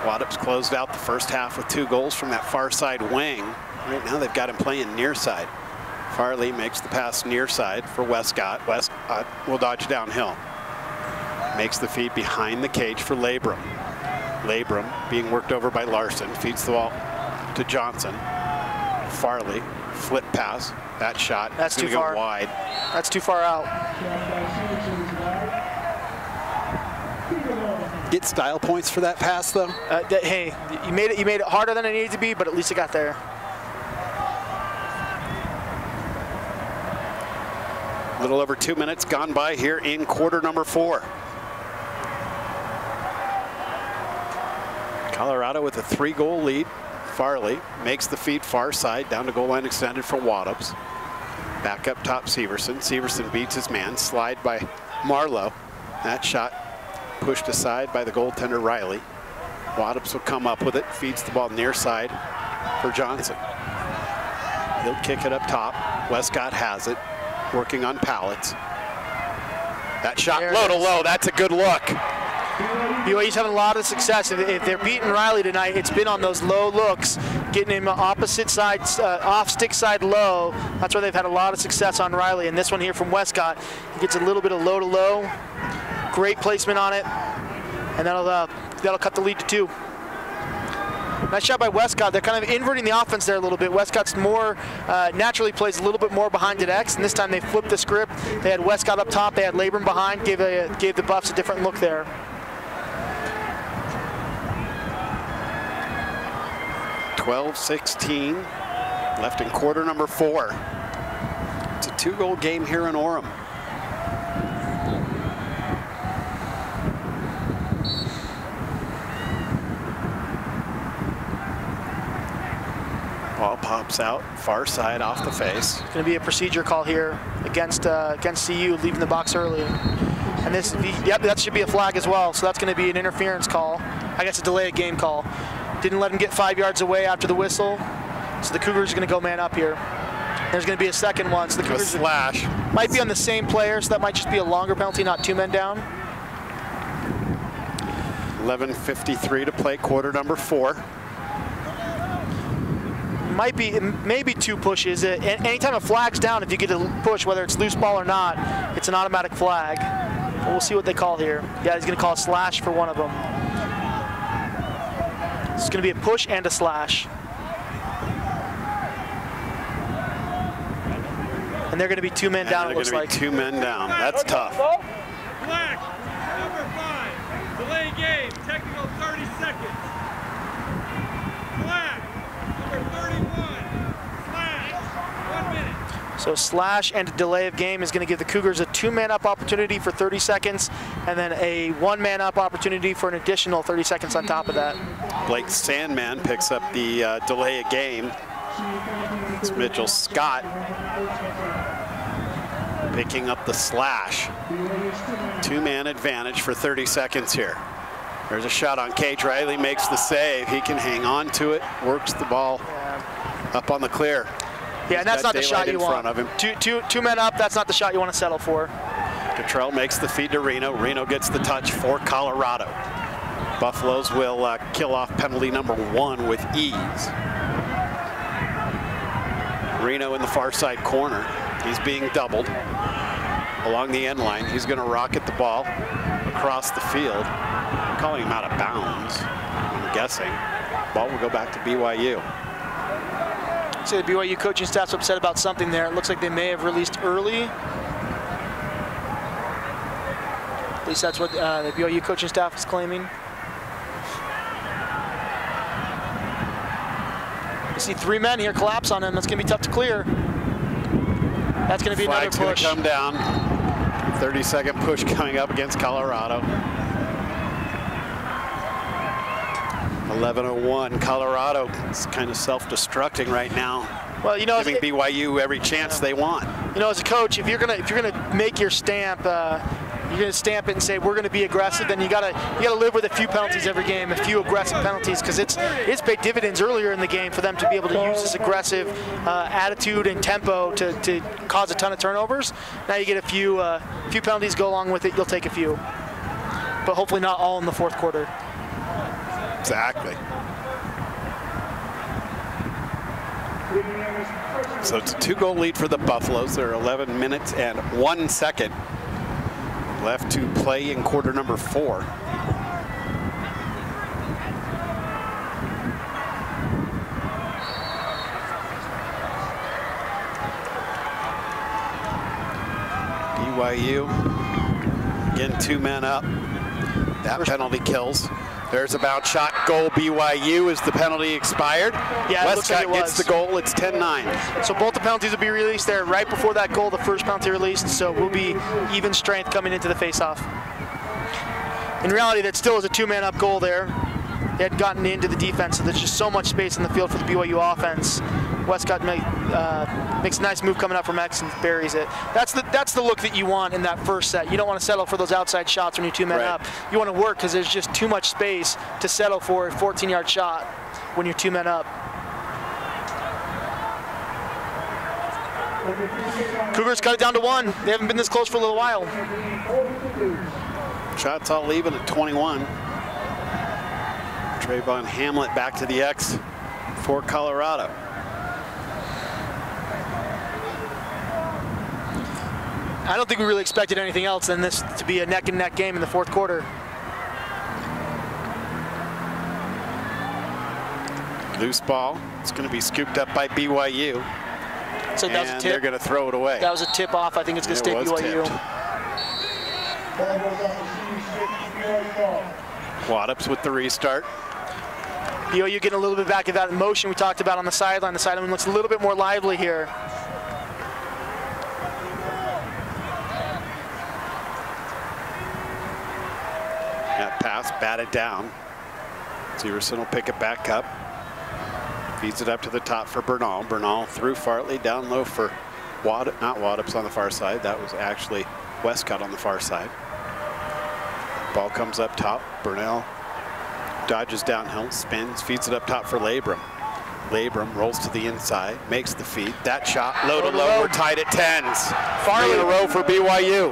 Waddups closed out the first half with 2 goals from that far side wing. Right now they've got him playing near side. Farley makes the pass near side for Westcott. Westcott will dodge downhill. Makes the feed behind the cage for Labrum. Labrum being worked over by Larson. Feeds the ball to Johnson. Farley, flip pass. That shot is going to go wide. That's too far out. Get style points for that pass, though. Hey, you made it harder than it needed to be, but at least it got there. A little over 2 minutes gone by here in quarter number 4. Colorado with a 3-goal lead. Farley makes the feed far side down to goal line extended for Waddups. Back up top Severson. Severson beats his man. Slide by Marlowe. That shot pushed aside by the goaltender Riley. Waddups will come up with it. Feeds the ball near side for Johnson. He'll kick it up top. Westcott has it. Working on pallets. That shot low to low. That's a good look. BYU's having a lot of success. If they're beating Riley tonight, it's been on those low looks, getting him opposite side, off stick side low. That's where they've had a lot of success on Riley. And this one here from Westcott, he gets a little bit of low to low. Great placement on it, and that'll cut the lead to 2. Nice shot by Westcott. They're kind of inverting the offense there a little bit. Westcott's more naturally plays a little bit more behind at X, and this time they flipped the script. They had Westcott up top. They had Labrum behind. Gave the Buffs a different look there. (12:16) left in quarter number 4. It's a 2-goal game here in Orem. Ball pops out, far side off the face. It's going to be a procedure call here against CU, leaving the box early. And this, yep, that should be a flag as well. So that's going to be an interference call. I guess a delay of game call. Didn't let him get 5 yards away after the whistle. So the Cougars are going to go man up here. There's going to be a second one. So the Cougars slash might be on the same player, so that might just be a longer penalty, not 2 men down. 11:53 to play, quarter number 4. Might be maybe 2 pushes. Anytime a flag's down, if you get a push, whether it's loose ball or not, it's an automatic flag. We'll see what they call here. Yeah, he's going to call a slash for one of them. It's going to be a push and a slash. And they're going to be 2 men down, it looks like. 2 men down. That's tough. Black, number 5, delay game, technical 30 seconds. Black, number 31, slash, 1 minute. So slash and a delay of game is going to give the Cougars a 2-man up opportunity for 30 seconds, and then a 1-man up opportunity for an additional 30 seconds on top of that. Blake Sandman picks up the delay of game. It's Mitchell Scott picking up the slash. 2-man advantage for 30 seconds here. There's a shot on Cage. Riley makes the save. He can hang on to it, works the ball up on the clear. Yeah, and that's not the shot you want. Two men up, that's not the shot you want to settle for. Cottrell makes the feed to Reno. Reno gets the touch for Colorado. Buffaloes will kill off penalty number 1 with ease. Reno in the far side corner. He's being doubled along the end line. He's going to rocket the ball across the field. I'm calling him out of bounds, I'm guessing. Ball will go back to BYU. So the BYU coaching staff's upset about something there. It looks like they may have released early. At least that's what the BYU coaching staff is claiming. You see 3 men here collapse on him. That's going to be tough to clear. That's going to be another push. Flag's going to come down. 30-second push coming up against Colorado. 11:01. Colorado is kind of self-destructing right now. Well, you know, giving BYU every chance they want. You know, as a coach, if you're gonna make your stamp, you're gonna stamp it and say we're gonna be aggressive. Then you gotta live with a few penalties every game, a few aggressive penalties, because it's paid dividends earlier in the game for them to be able to use this aggressive attitude and tempo to cause a ton of turnovers. Now you get a few penalties go along with it. You'll take a few, but hopefully not all in the fourth quarter. Exactly. So it's a 2-goal lead for the Buffaloes. There are 11 minutes and 1 second left to play in quarter number 4. BYU, again 2 men up. That penalty kills. There's a bounce shot, goal BYU as the penalty expired. Yeah, Westcott gets the goal, it's 10-9. So both the penalties will be released there right before that goal, the first penalty released, so we'll be even strength coming into the face-off. In reality, that still is a 2-man up goal there. They had gotten into the defense, so there's just so much space in the field for the BYU offense. Westcott makes a nice move coming up from X and buries it. That's the look that you want in that first set. You don't want to settle for those outside shots when you're 2 men up. You want to work because there's just too much space to settle for a 14-yard shot when you're 2 men up. Cougars cut it down to 1. They haven't been this close for a little while. Shots all even at 21. Trayvon Hamlet back to the X for Colorado. I don't think we really expected anything else than this to be a neck-and-neck game in the fourth quarter. Loose ball. It's going to be scooped up by BYU. So that was a tip. They're going to throw it away. That was a tip off. I think it's going to stay BYU. Waddups with the restart. BYU getting a little bit back of that motion we talked about on the sideline. The sideline looks a little bit more lively here. That pass batted down. Severson will pick it back up. Feeds it up to the top for Bernal. Bernal through Fartley, down low for not Waddups on the far side. That was actually Westcott on the far side. Ball comes up top. Bernal dodges downhill, spins, feeds it up top for Labrum. Labrum rolls to the inside, makes the feed. That shot, low to low, we're tied at 10s. Farley in a row for BYU.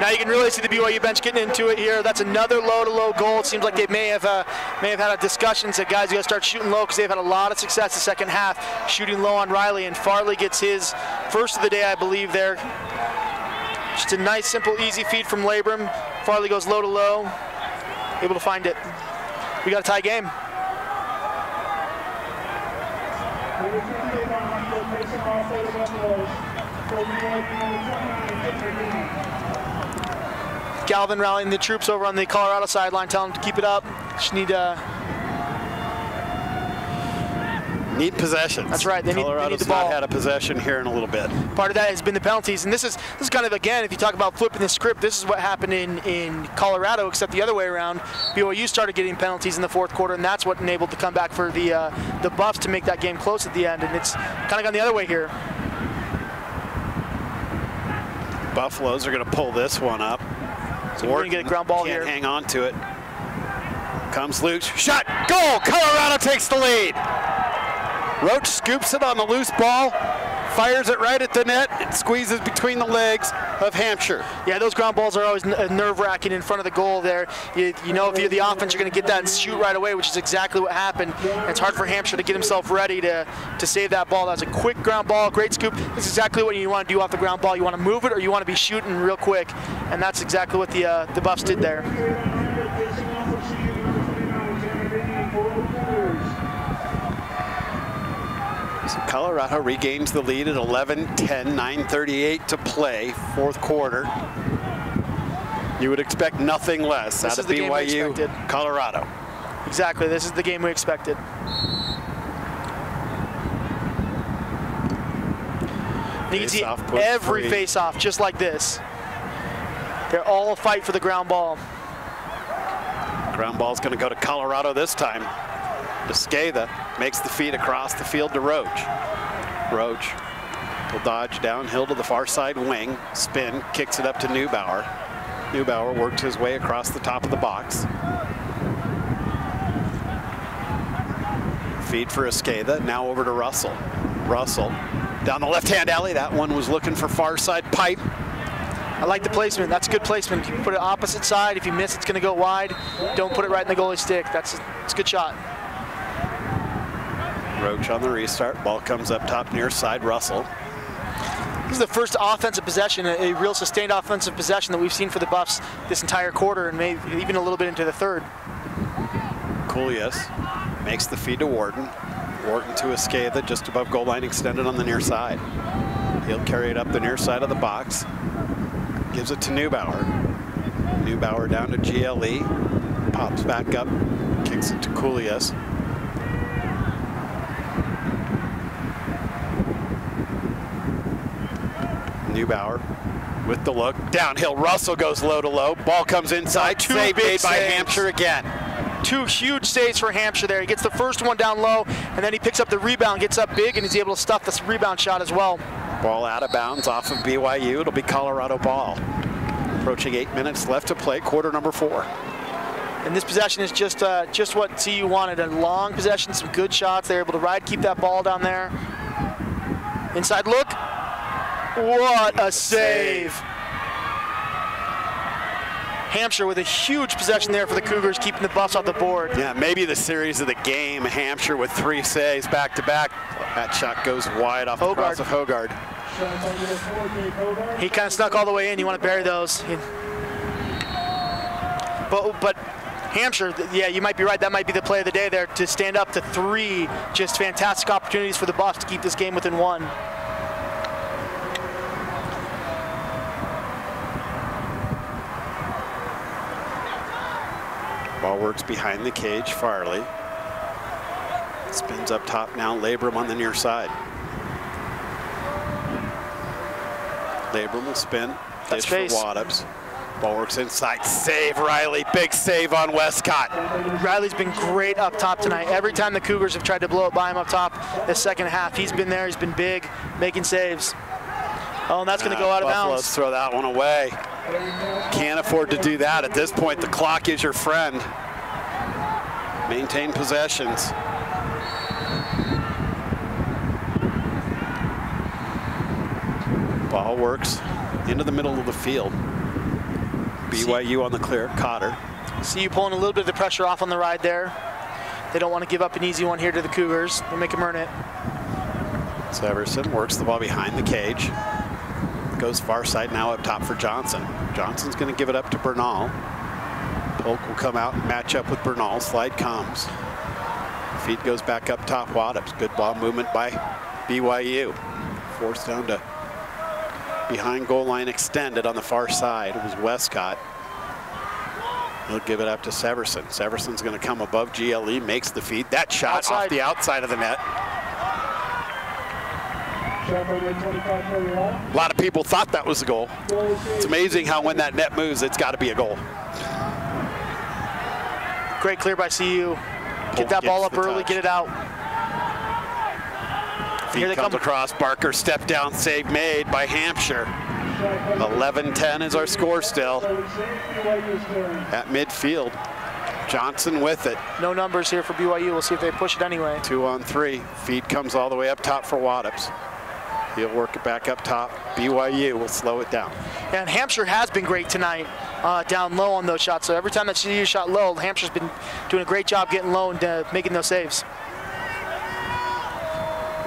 Now you can really see the BYU bench getting into it here. That's another low-to-low goal. It seems like they may have had a discussion that guys got to start shooting low because they've had a lot of success the second half shooting low on Riley, and Farley gets his first of the day, I believe, there. Just a nice, simple, easy feed from Labrum. Farley goes low to low, able to find it. We got a tie game. Galvin rallying the troops over on the Colorado sideline, telling them to keep it up. Just need possessions. That's right. They need the ball. Colorado's not had a possession here in a little bit. Part of that has been the penalties, and this is kind of, again, if you talk about flipping the script, this is what happened in Colorado, except the other way around. BYU started getting penalties in the fourth quarter, and that's what enabled the comeback for the Buffs to make that game close at the end, and it's kind of gone the other way here. Buffaloes are going to pull this one up. So we're going to get a ground ball here. Can't hang on to it. Comes loose. Shot. Goal. Colorado takes the lead. Roach scoops it on the loose ball, fires it right at the net, and squeezes between the legs of Hampshire. Yeah, those ground balls are always nerve-wracking in front of the goal there. You know, if you're the offense, you're going to get that and shoot right away, which is exactly what happened. And it's hard for Hampshire to get himself ready to save that ball. That was a quick ground ball, great scoop. This is exactly what you want to do off the ground ball. You want to move it or you want to be shooting real quick. And that's exactly what the Buffs did there. So Colorado regains the lead at 11-10, 9:38 to play, fourth quarter. You would expect nothing less out of BYU, Colorado. Exactly, this is the game we expected. You can see every face-off just like this. They're all a fight for the ground ball. Ground ball's going to go to Colorado this time. Esqueda makes the feed across the field to Roach. Roach will dodge downhill to the far side wing, spin, kicks it up to Neubauer. Neubauer works his way across the top of the box. Feed for Esqueda, now over to Russell. Russell down the left-hand alley. That one was looking for far side pipe. I like the placement. That's good placement. You put it opposite side. If you miss, it's going to go wide. Don't put it right in the goalie stick. It's a good shot. Roach on the restart. Ball comes up top near side. Russell. This is the first offensive possession, a real sustained offensive possession that we've seen for the Buffs this entire quarter and maybe even a little bit into the third. Kulias makes the feed to Wharton. Wharton to Esqueda just above goal line, extended on the near side. He'll carry it up the near side of the box. Gives it to Neubauer. Neubauer down to GLE. Pops back up. Kicks it to Kulias. Neubauer with the look. Downhill, Russell goes low to low. Ball comes inside. Save made by Hampshire again. Two huge saves for Hampshire there. He gets the first one down low, and then he picks up the rebound, gets up big, and he's able to stuff this rebound shot as well. Ball out of bounds off of BYU. It'll be Colorado ball. Approaching 8 minutes left to play, quarter number 4. And this possession is just what CU wanted. A long possession, some good shots. They're able to keep that ball down there. Inside look. What a save. Hampshire with a huge possession there for the Cougars, keeping the Buffs off the board. Yeah, maybe the series of the game. Hampshire with 3 saves back to back. That shot goes wide off the cross of Hogard. He kind of snuck all the way in. You want to bury those. But Hampshire, yeah, you might be right. That might be the play of the day there, to stand up to 3 just fantastic opportunities for the Buffs to keep this game within 1. Ball works behind the cage, Farley. Spins up top now, Labrum on the near side. Labrum will spin, dish for Waddups. Ball works inside, save Riley, big save on Westcott. Riley's been great up top tonight. Every time the Cougars have tried to blow it by him up top this second half, he's been there, he's been big, making saves. Oh, and that's going to go out of bounds. Let's throw that one away. Can't afford to do that at this point. The clock is your friend. Maintain possessions. Ball works into the middle of the field. BYU on the clear. Cotter. See you pulling a little bit of the pressure off on the ride there. They don't want to give up an easy one here to the Cougars. They'll make them earn it. Severson works the ball behind the cage. goes far side now up top for Johnson. Johnson's going to give it up to Bernal. Polk will come out and match up with Bernal. Slide comes. Feed goes back up top. Waddups. Good ball movement by BYU. Forced down to behind goal line extended on the far side. It was Westcott. He'll give it up to Severson. Severson's going to come above GLE, makes the feed. That shot outside. Off the outside of the net. A lot of people thought that was a goal. It's amazing how when that net moves, it's got to be a goal. Great clear by CU. Get that ball up early, get it out. Feed comes across. Barker step down save made by Hampshire. 11-10 is our score still. At midfield, Johnson with it. No numbers here for BYU. We'll see if they push it anyway. 2 on 3. Feed comes all the way up top for Waddups. He'll work it back up top. BYU will slow it down. And Hampshire has been great tonight down low on those shots. So every time that CU shot low, Hampshire's been doing a great job getting low and making those saves.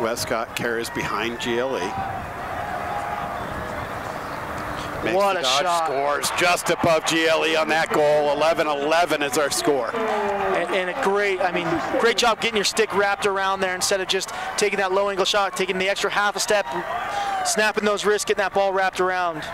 Westcott carries behind GLE. Makes what the a dodge, shot. Scores just above GLE on that goal. 11-11 is our score. And a great job getting your stick wrapped around there instead of just taking that low angle shot, taking the extra half a step, snapping those wrists, getting that ball wrapped around.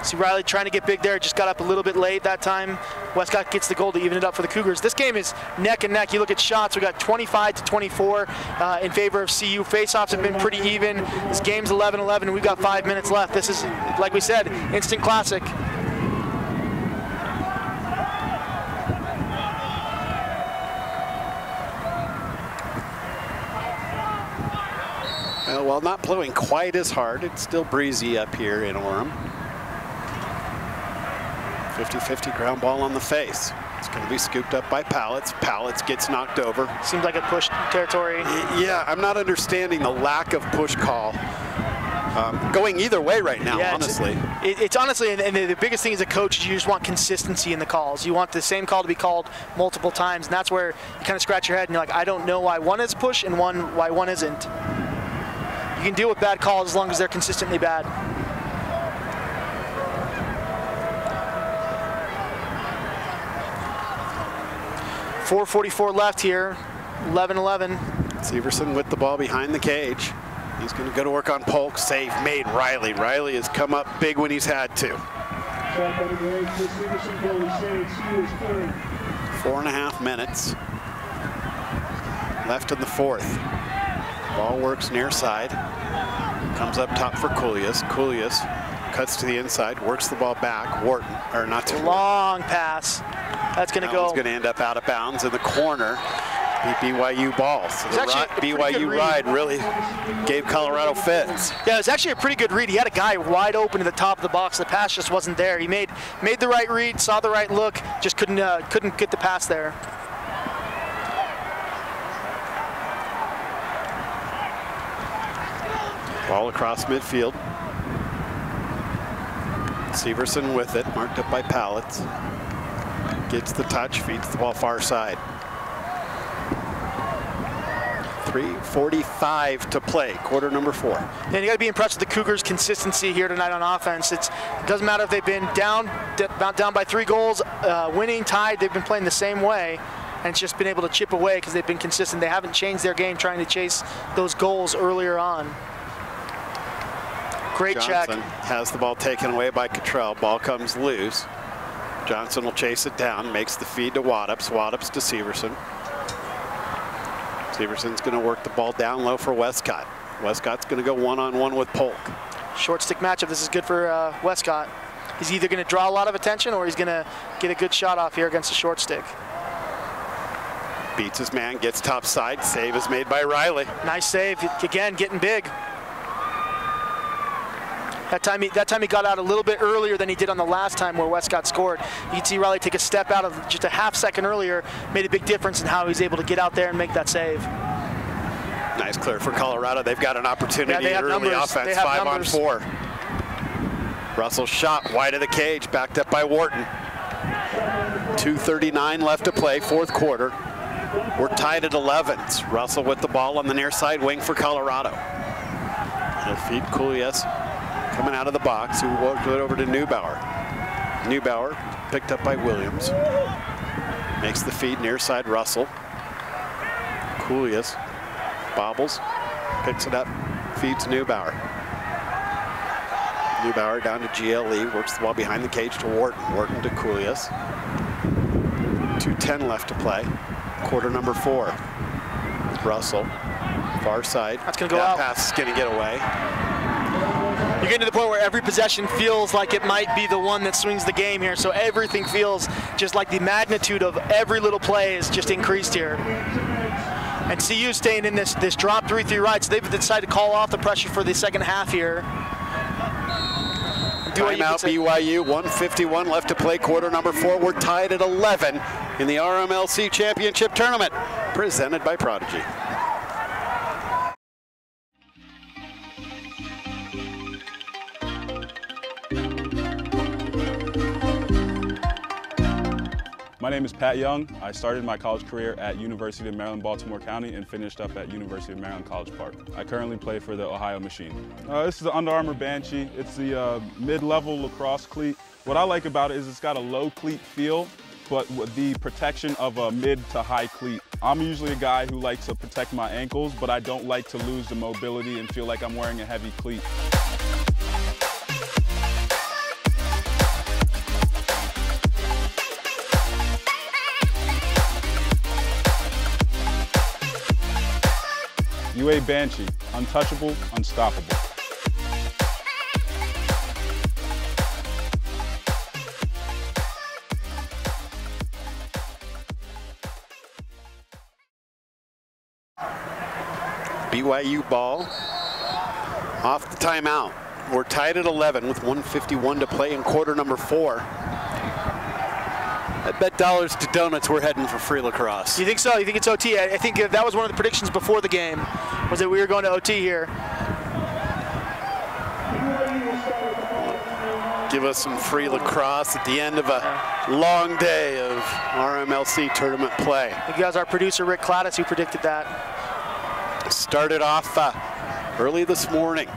See Riley trying to get big there, just got up a little bit late that time. Westcott gets the goal to even it up for the Cougars. This game is neck and neck. You look at shots, we got 25-24 in favor of CU. Faceoffs have been pretty even. This game's 11-11 and we've got 5 minutes left. This is, like we said, instant classic. Well, while not blowing quite as hard, it's still breezy up here in Orem. 50-50 ground ball on the face. It's going to be scooped up by Pallets. Pallets gets knocked over. Seems like a push territory. Yeah, I'm not understanding the lack of push call going either way right now, yeah, honestly. It's honestly, and the biggest thing as a coach is you just want consistency in the calls. You want the same call to be called multiple times, and that's where you kind of scratch your head and you're like, I don't know why one is push and why one isn't. You can deal with bad calls as long as they're consistently bad. 4:44 left here, 11-11. Severson with the ball behind the cage. He's going to go to work on Polk. Save made Riley. Riley has come up big when he's had to. 4.5 minutes left in the fourth. Ball works near side. Comes up top for Coolius. Coolius cuts to the inside, works the ball back. Wharton, or not too long pass. That's going to go. It's going to end up out of bounds in the corner. BYU ball. So the BYU ride really gave Colorado fits. Yeah, it was actually a pretty good read. He had a guy wide open to the top of the box. The pass just wasn't there. He made the right read, saw the right look, just couldn't get the pass there. Ball across midfield. Severson with it, marked up by Pallets. Gets the touch, feeds the ball far side. 3:45 to play, quarter number 4. And you got to be impressed with the Cougars' consistency here tonight on offense. It doesn't matter if they've been down by 3 goals, winning, tied. They've been playing the same way, and it's just been able to chip away because they've been consistent. They haven't changed their game trying to chase those goals earlier on. Great Johnson check. Has the ball taken away by Cottrell. Ball comes loose. Johnson will chase it down, makes the feed to Waddups. Waddups to Severson. Severson's going to work the ball down low for Westcott. Westcott's going to go one-on-one with Polk. Short stick matchup. This is good for Westcott. He's either going to draw a lot of attention or he's going to get a good shot off here against the short stick. Beats his man, gets top side. Save is made by Riley. Nice save. Again, getting big. That time he got out a little bit earlier than he did on the last time where Westcott scored. You can see Riley take a step out of just a half second earlier, made a big difference in how he's able to get out there and make that save. Nice clear for Colorado. They've got an opportunity in early offense, 5-on-4. Russell's shot wide of the cage, backed up by Wharton. 2:39 left to play, fourth quarter. We're tied at 11s. Russell with the ball on the near side wing for Colorado. He'll feed Kulias coming out of the box, who walked it over to Neubauer. Neubauer picked up by Williams. Makes the feed near side Russell. Kulias bobbles, picks it up, feeds Neubauer. Neubauer down to GLE, works the ball behind the cage to Wharton. Wharton to Kulias. 2:10 left to play. Quarter number 4. Russell, far side. That's going to go out. Pass is going to get away. You're getting to the point where every possession feels like it might be the one that swings the game here. So everything feels just like the magnitude of every little play is just increased here. And CU staying in this drop 3-3 right, so they've decided to call off the pressure for the second half here. Timeout BYU, 1:51 left to play, quarter number 4. We're tied at 11 in the RMLC Championship Tournament, presented by Prodigy. My name is Pat Young. I started my college career at University of Maryland, Baltimore County, and finished up at University of Maryland College Park. I currently play for the Ohio Machine. This is the Under Armour Banshee. It's the mid-level lacrosse cleat. What I like about it is it's got a low cleat feel, but with the protection of a mid to high cleat. I'm usually a guy who likes to protect my ankles, but I don't like to lose the mobility and feel like I'm wearing a heavy cleat. UA Banshee, untouchable, unstoppable. BYU ball off the timeout. We're tied at 11 with 1:51 to play in quarter number 4. I bet dollars to donuts we're heading for free lacrosse. You think so? You think it's OT? I think that was one of the predictions before the game, was that we were going to OT here. Give us some free lacrosse at the end of a long day of RMLC tournament play. I think that was our producer, Rick Cladis, who predicted that. Started off early this morning.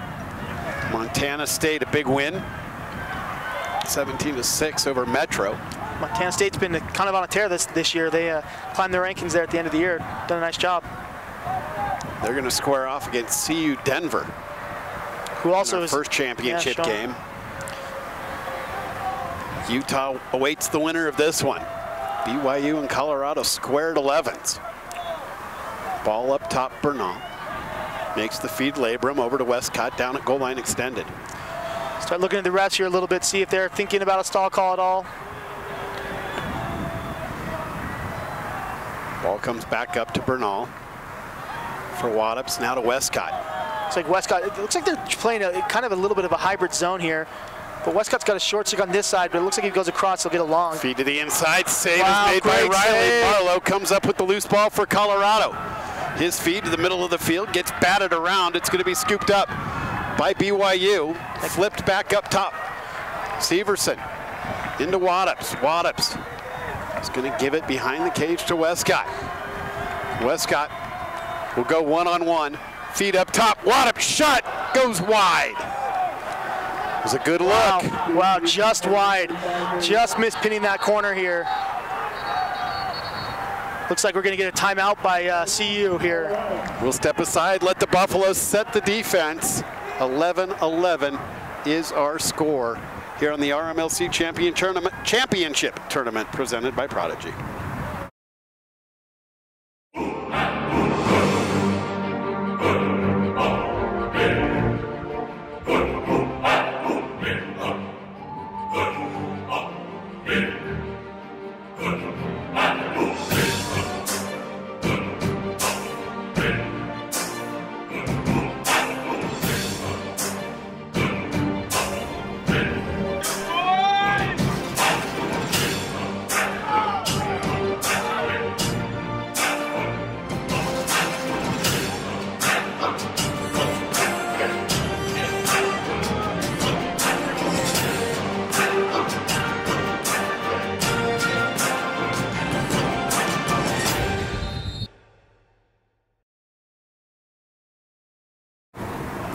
Montana State, a big win. 17-6 over Metro. Montana State's been kind of on a tear this year. They climbed their rankings there at the end of the year. Done a nice job. They're going to square off against CU Denver, who also is first championship game. Utah awaits the winner of this one. BYU and Colorado squared 11s. Ball up top, Bernal makes the feed Labrum over to Westcott down at goal line extended. Start looking at the refs here a little bit, see if they're thinking about a stall call at all. Ball comes back up to Bernal for Waddups, now to Westcott. It's like Westcott, it looks like they're playing kind of a little bit of a hybrid zone here. But Westcott's got a short stick on this side, but it looks like he goes across, he'll get a long. Feed to the inside, save is made by Riley. Barlow comes up with the loose ball for Colorado. His feed to the middle of the field, gets batted around. It's going to be scooped up by BYU. Flipped back up top. Severson into Waddups. Waddups is going to give it behind the cage to Westcott. Westcott will go one-on-one. Feed up top. Waddups shot goes wide. It was a good look. Wow, just wide. Just missed pinning that corner here. Looks like we're going to get a timeout by CU here. We'll step aside, let the Buffaloes set the defense. 11-11 is our score here on the RMLC Championship Tournament presented by Prodigy.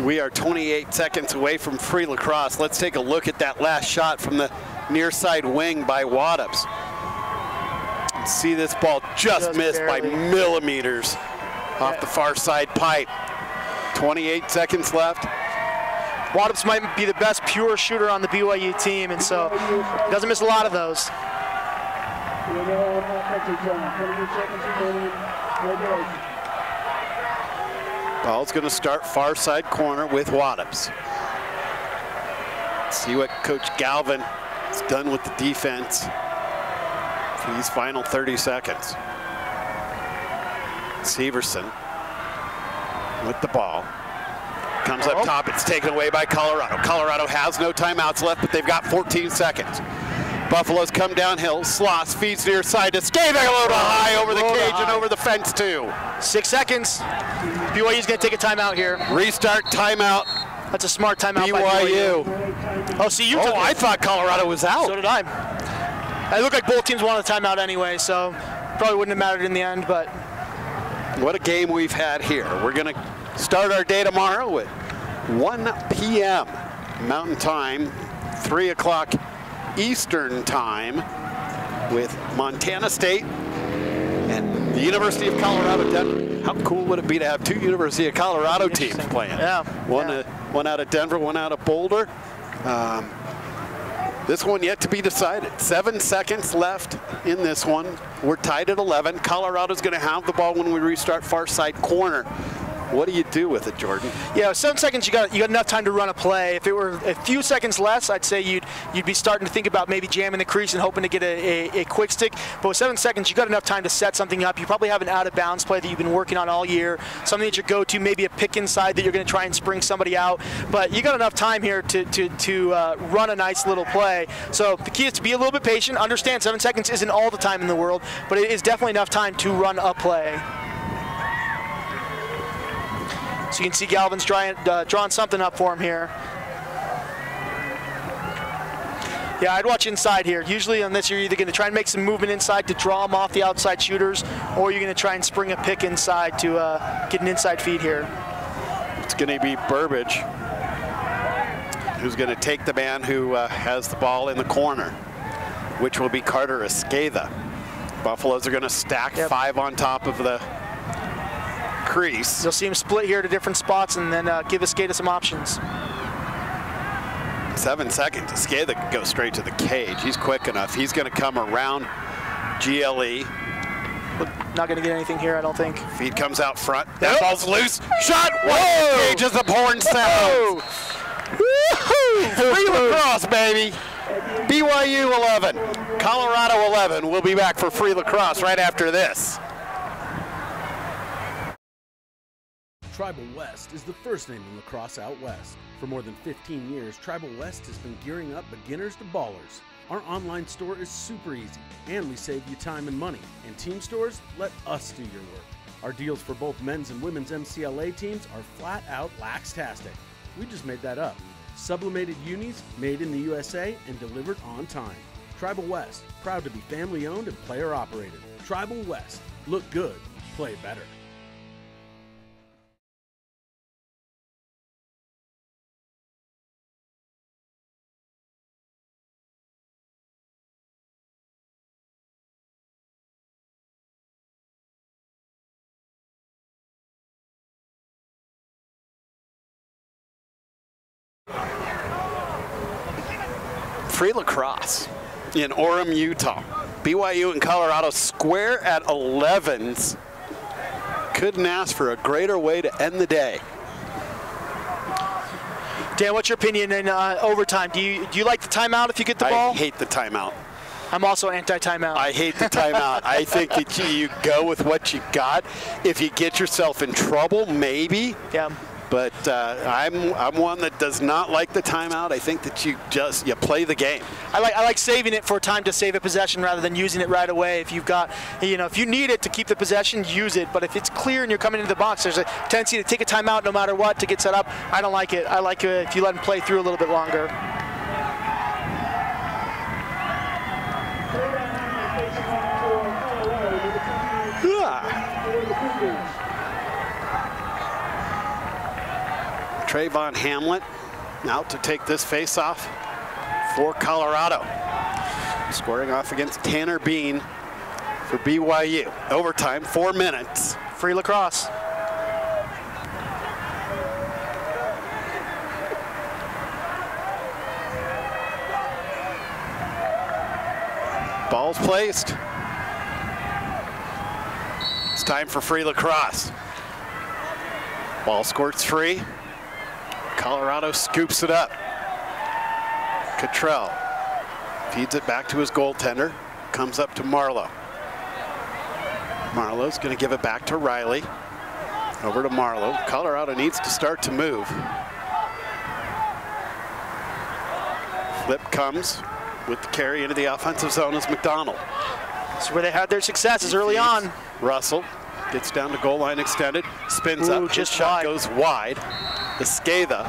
We are 28 seconds away from free lacrosse. Let's take a look at that last shot from the near side wing by Waddups. See this ball just missed by millimeters off the far side pipe. 28 seconds left. Waddups might be the best pure shooter on the BYU team, and so doesn't miss a lot of those. Ball's going to start far side corner with Waddups. See what Coach Galvin has done with the defense for these final 30 seconds. Severson with the ball. Comes up top, it's taken away by Colorado. Colorado has no timeouts left, but they've got 14 seconds. Buffalo's come downhill, Sloss feeds near side to Scavak, a little high over the cage and over the fence too. 6 seconds. BYU's gonna take a timeout here. Restart timeout. That's a smart timeout BYU. by BYU. Oh, see, you took it. I thought Colorado was out. So did I. It looked like both teams wanted a timeout anyway, so probably wouldn't have mattered in the end, but. What a game we've had here. We're gonna start our day tomorrow at 1 p.m. Mountain Time, 3 o'clock Eastern Time with Montana State and the University of Colorado Denver. How cool would it be to have two University of Colorado teams playing? Yeah. One out of Denver, one out of Boulder. This one yet to be decided. 7 seconds left in this one. We're tied at 11. Colorado's going to have the ball when we restart far side corner. What do you do with it, Jordan? Yeah, 7 seconds, you got enough time to run a play. If it were a few seconds less, I'd say you'd be starting to think about maybe jamming the crease and hoping to get a quick stick. But with 7 seconds, you got enough time to set something up. You probably have an out of bounds play that you've been working on all year, something that you go to, maybe a pick inside that you're going to try and spring somebody out. But you got enough time here to run a nice little play. So the key is to be a little bit patient. Understand 7 seconds isn't all the time in the world, but it is definitely enough time to run a play. So you can see Galvin's drawing something up for him here. Yeah, I'd watch inside here. Usually on this, you're either going to try and make some movement inside to draw them off the outside shooters, or you're going to try and spring a pick inside to get an inside feed here. It's going to be Burbage, who's going to take the man who has the ball in the corner, which will be Carter Escada. Buffaloes are going to stack 5 on top of the crease. You'll see him split here to different spots and then give Escada some options. 7 seconds. Escada can go straight to the cage. He's quick enough. He's going to come around GLE. Not going to get anything here, I don't think. Feed comes out front. That ball's loose. Shot. Whoa! Cage as the horn sounds. Woohoo! Free lacrosse, baby. BYU 11. Colorado 11. We'll be back for free lacrosse right after this. Tribal West is the first name in lacrosse out west. For more than 15 years, Tribal West has been gearing up beginners to ballers. Our online store is super easy, and we save you time and money. And team stores, let us do your work. Our deals for both men's and women's MCLA teams are flat out laxtastic. We just made that up. Sublimated unis, made in the USA, and delivered on time. Tribal West, proud to be family owned and player operated. Tribal West, look good, play better. Free lacrosse in Orem, Utah. BYU and Colorado square at 11s. Couldn't ask for a greater way to end the day. Dan, what's your opinion in overtime? Do you like the timeout if you get the ball? I hate the timeout. I'm also anti-timeout. I hate the timeout. I think that you go with what you got. If you get yourself in trouble, maybe. Yeah. But I'm one that does not like the timeout. I think that you play the game. I like saving it for time to save a possession rather than using it right away. If you've got, if you need it to keep the possession, use it. But if it's clear and you're coming into the box, there's a tendency to take a timeout no matter what to get set up. I don't like it. I like it if you let them play through a little bit longer. Trayvon Hamlet out to take this face-off for Colorado. Scoring off against Tanner Bean for BYU. Overtime, 4 minutes. Free lacrosse. Ball's placed. It's time for free lacrosse. Ball squirts free. Colorado scoops it up. Cottrell feeds it back to his goaltender. Comes up to Marlowe. Marlowe's going to give it back to Riley. Over to Marlowe. Colorado needs to start to move. Flip comes with the carry into the offensive zone is McDonald. That's where they had their successes early on. Russell gets down to goal line extended, spins up, just shot goes wide. Esqueda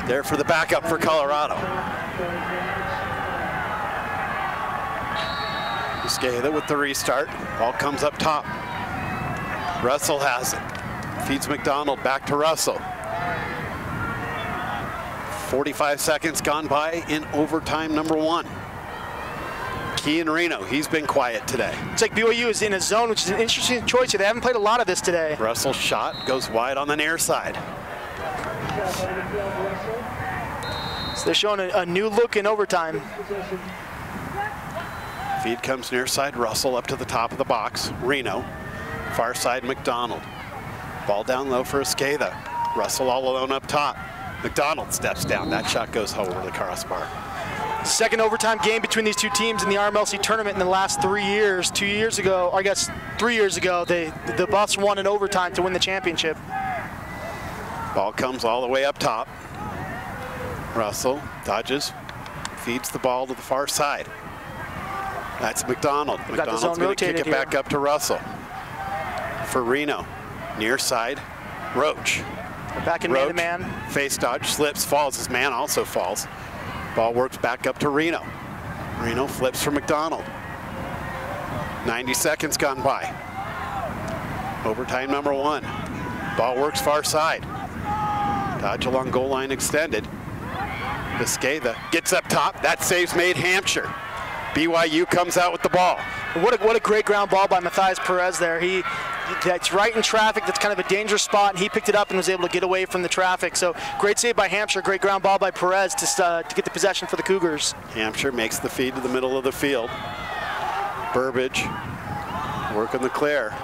there for the backup for Colorado. Esqueda with the restart. Ball comes up top. Russell has it. Feeds McDonald back to Russell. 45 seconds gone by in overtime number 1. Kean Reno, he's been quiet today. It's like BYU is in a zone, which is an interesting choice. They haven't played a lot of this today. Russell's shot goes wide on the near side. So they're showing a new look in overtime. Feed comes near side, Russell up to the top of the box. Reno, far side McDonald. Ball down low for Esqueda. Russell all alone up top. McDonald steps down. That shot goes over the crossbar. Second overtime game between these two teams in the RMLC tournament in the last 3 years. 2 years ago, or I guess 3 years ago, the Buffs won in overtime to win the championship. Ball comes all the way up top. Russell dodges, feeds the ball to the far side. That's McDonald. McDonald's going to kick it back up to Russell. For Reno, near side, Roach. They're back in man-to-man. Face dodge, slips, falls. His man also falls. Ball works back up to Reno. Reno flips for McDonald. 90 seconds gone by. Overtime number 1. Ball works far side. Dodge along goal line extended. Esqueda gets up top. That save's made Hampshire. BYU comes out with the ball. What a great ground ball by Matthias Perez there. That's right in traffic. That's kind of a dangerous spot, and he picked it up and was able to get away from the traffic. So great save by Hampshire. Great ground ball by Perez to get the possession for the Cougars. Hampshire makes the feed to the middle of the field. Burbage working the clear.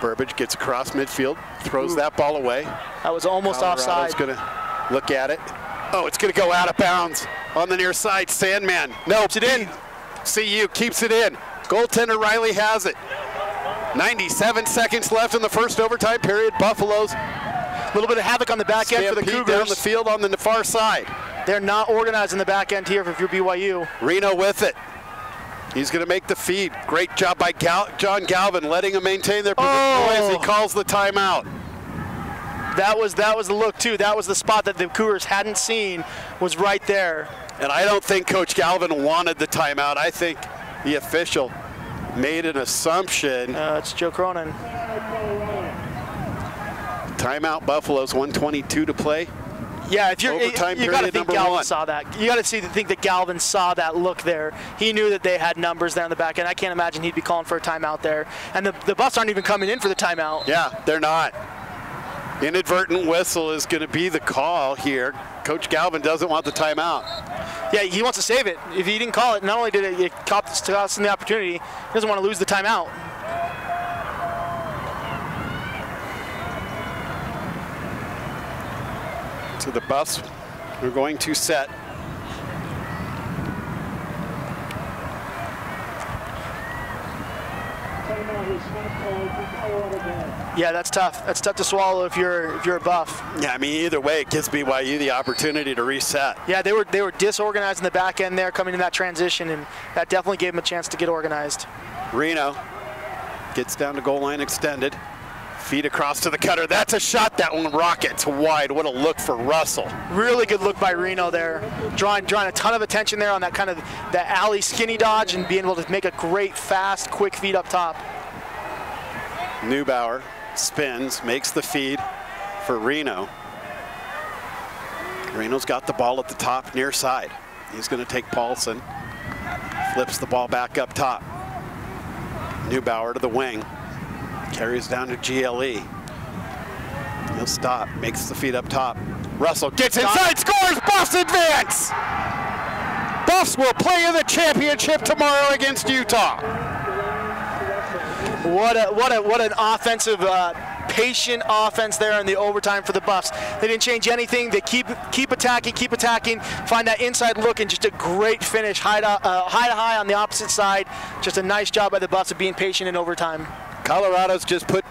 Burbage gets across midfield, throws that ball away. That was almost offside. Colorado's going to look at it. Oh, it's going to go out of bounds on the near side. Sandman. No, keeps it in. CU keeps it in. Goaltender Riley has it. 97 seconds left in the first overtime period. Buffaloes. A little bit of havoc on the back end for the Cougars. Down the field on the far side. They're not organized in the back end here if you're BYU. Reno with it. He's going to make the feed. Great job by John Galvin, letting him maintain their position as he calls the timeout. That was the look too. That was the spot that the Cougars hadn't seen, was right there. And I don't think Coach Galvin wanted the timeout. I think the official made an assumption. It's Joe Cronin. Timeout Buffaloes, 1:22 to play. Yeah, if you got to think Galvin 1. saw that. You got to think that Galvin saw that look there. He knew that they had numbers there on the back end. I can't imagine he'd be calling for a timeout there. And the Buffs aren't even coming in for the timeout. Yeah, they're not. Inadvertent whistle is going to be the call here. Coach Galvin doesn't want the timeout. Yeah, he wants to save it. If he didn't call it, not only did it cost him the opportunity, he doesn't want to lose the timeout. So the Buffs are going to set. Yeah, that's tough. That's tough to swallow if you're a Buff. Yeah, I mean, either way, it gives BYU the opportunity to reset. Yeah, they were disorganized in the back end there coming in that transition, and that definitely gave them a chance to get organized. Reno gets down to goal line extended. Feed across to the cutter. That's a shot. That one rockets wide. What a look for Russell. Really good look by Reno there. Drawing a ton of attention there on that kind of that alley skinny dodge and being able to make a great, fast, quick feed up top. Neubauer spins, makes the feed for Reno. Reno's got the ball at the top near side. He's going to take Paulson. Flips the ball back up top. Neubauer to the wing. Carries down to GLE. He'll stop. Makes the feet up top. Russell gets inside, scores! Buffs advance! Buffs will play in the championship tomorrow against Utah. What an offensive, patient offense there in the overtime for the Buffs. They didn't change anything. They keep attacking, find that inside look, and just a great finish, high to high on the opposite side. Just a nice job by the Buffs of being patient in overtime. Colorado's just put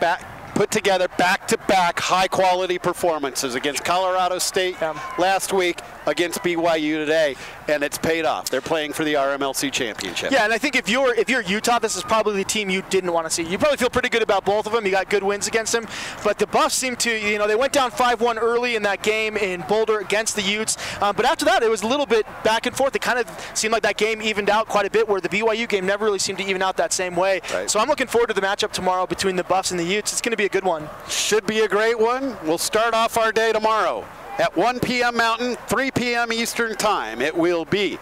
together back-to-back high-quality performances against Colorado State last week, against BYU today, and it's paid off. They're playing for the RMLC championship. Yeah, and I think if you're Utah, this is probably the team you didn't want to see. You probably feel pretty good about both of them. You got good wins against them, but the Buffs seem to, they went down 5-1 early in that game in Boulder against the Utes, but after that it was a little bit back and forth. It kind of seemed like that game evened out quite a bit, where the BYU game never really seemed to even out that same way. Right. So I'm looking forward to the matchup tomorrow between the Buffs and the Utes. It's going to be a good one. Should be a great one. We'll start off our day tomorrow at 1 p.m. Mountain, 3 p.m. Eastern Time. It will be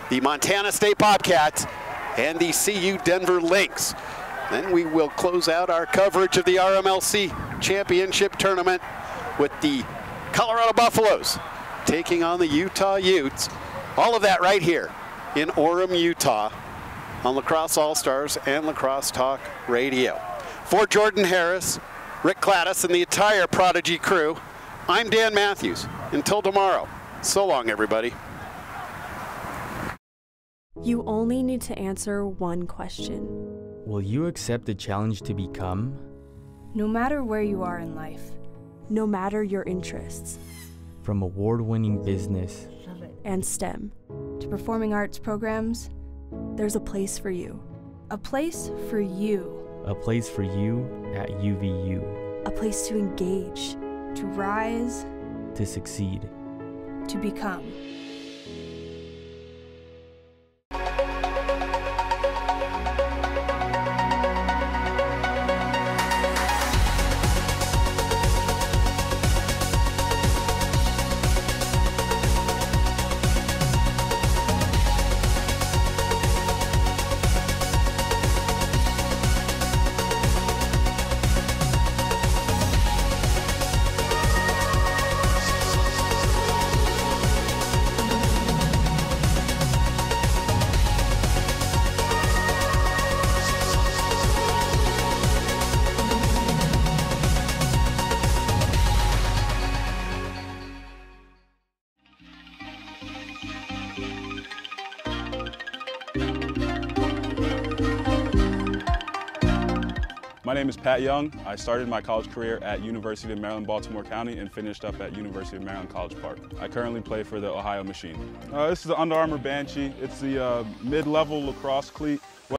the Montana State Bobcats and the CU Denver Lynx. Then we will close out our coverage of the RMLC Championship Tournament with the Colorado Buffaloes taking on the Utah Utes. All of that right here in Orem, Utah on Lacrosse All-Stars and Lacrosse Talk Radio. For Jordan Harris, Rick Gladys, and the entire Prodigy crew, I'm Dan Matthews. Until tomorrow, so long, everybody. You only need to answer one question. Will you accept the challenge to become? No matter where you are in life, no matter your interests, From award-winning business and STEM to performing arts programs, there's a place for you. A place for you. A place for you at UVU. A place to engage, to rise, To succeed. to become. My name is Pat Young. I started my college career at University of Maryland, Baltimore County, and finished up at University of Maryland, College Park. I currently play for the Ohio Machine. This is the Under Armour Banshee. It's the mid-level lacrosse cleat.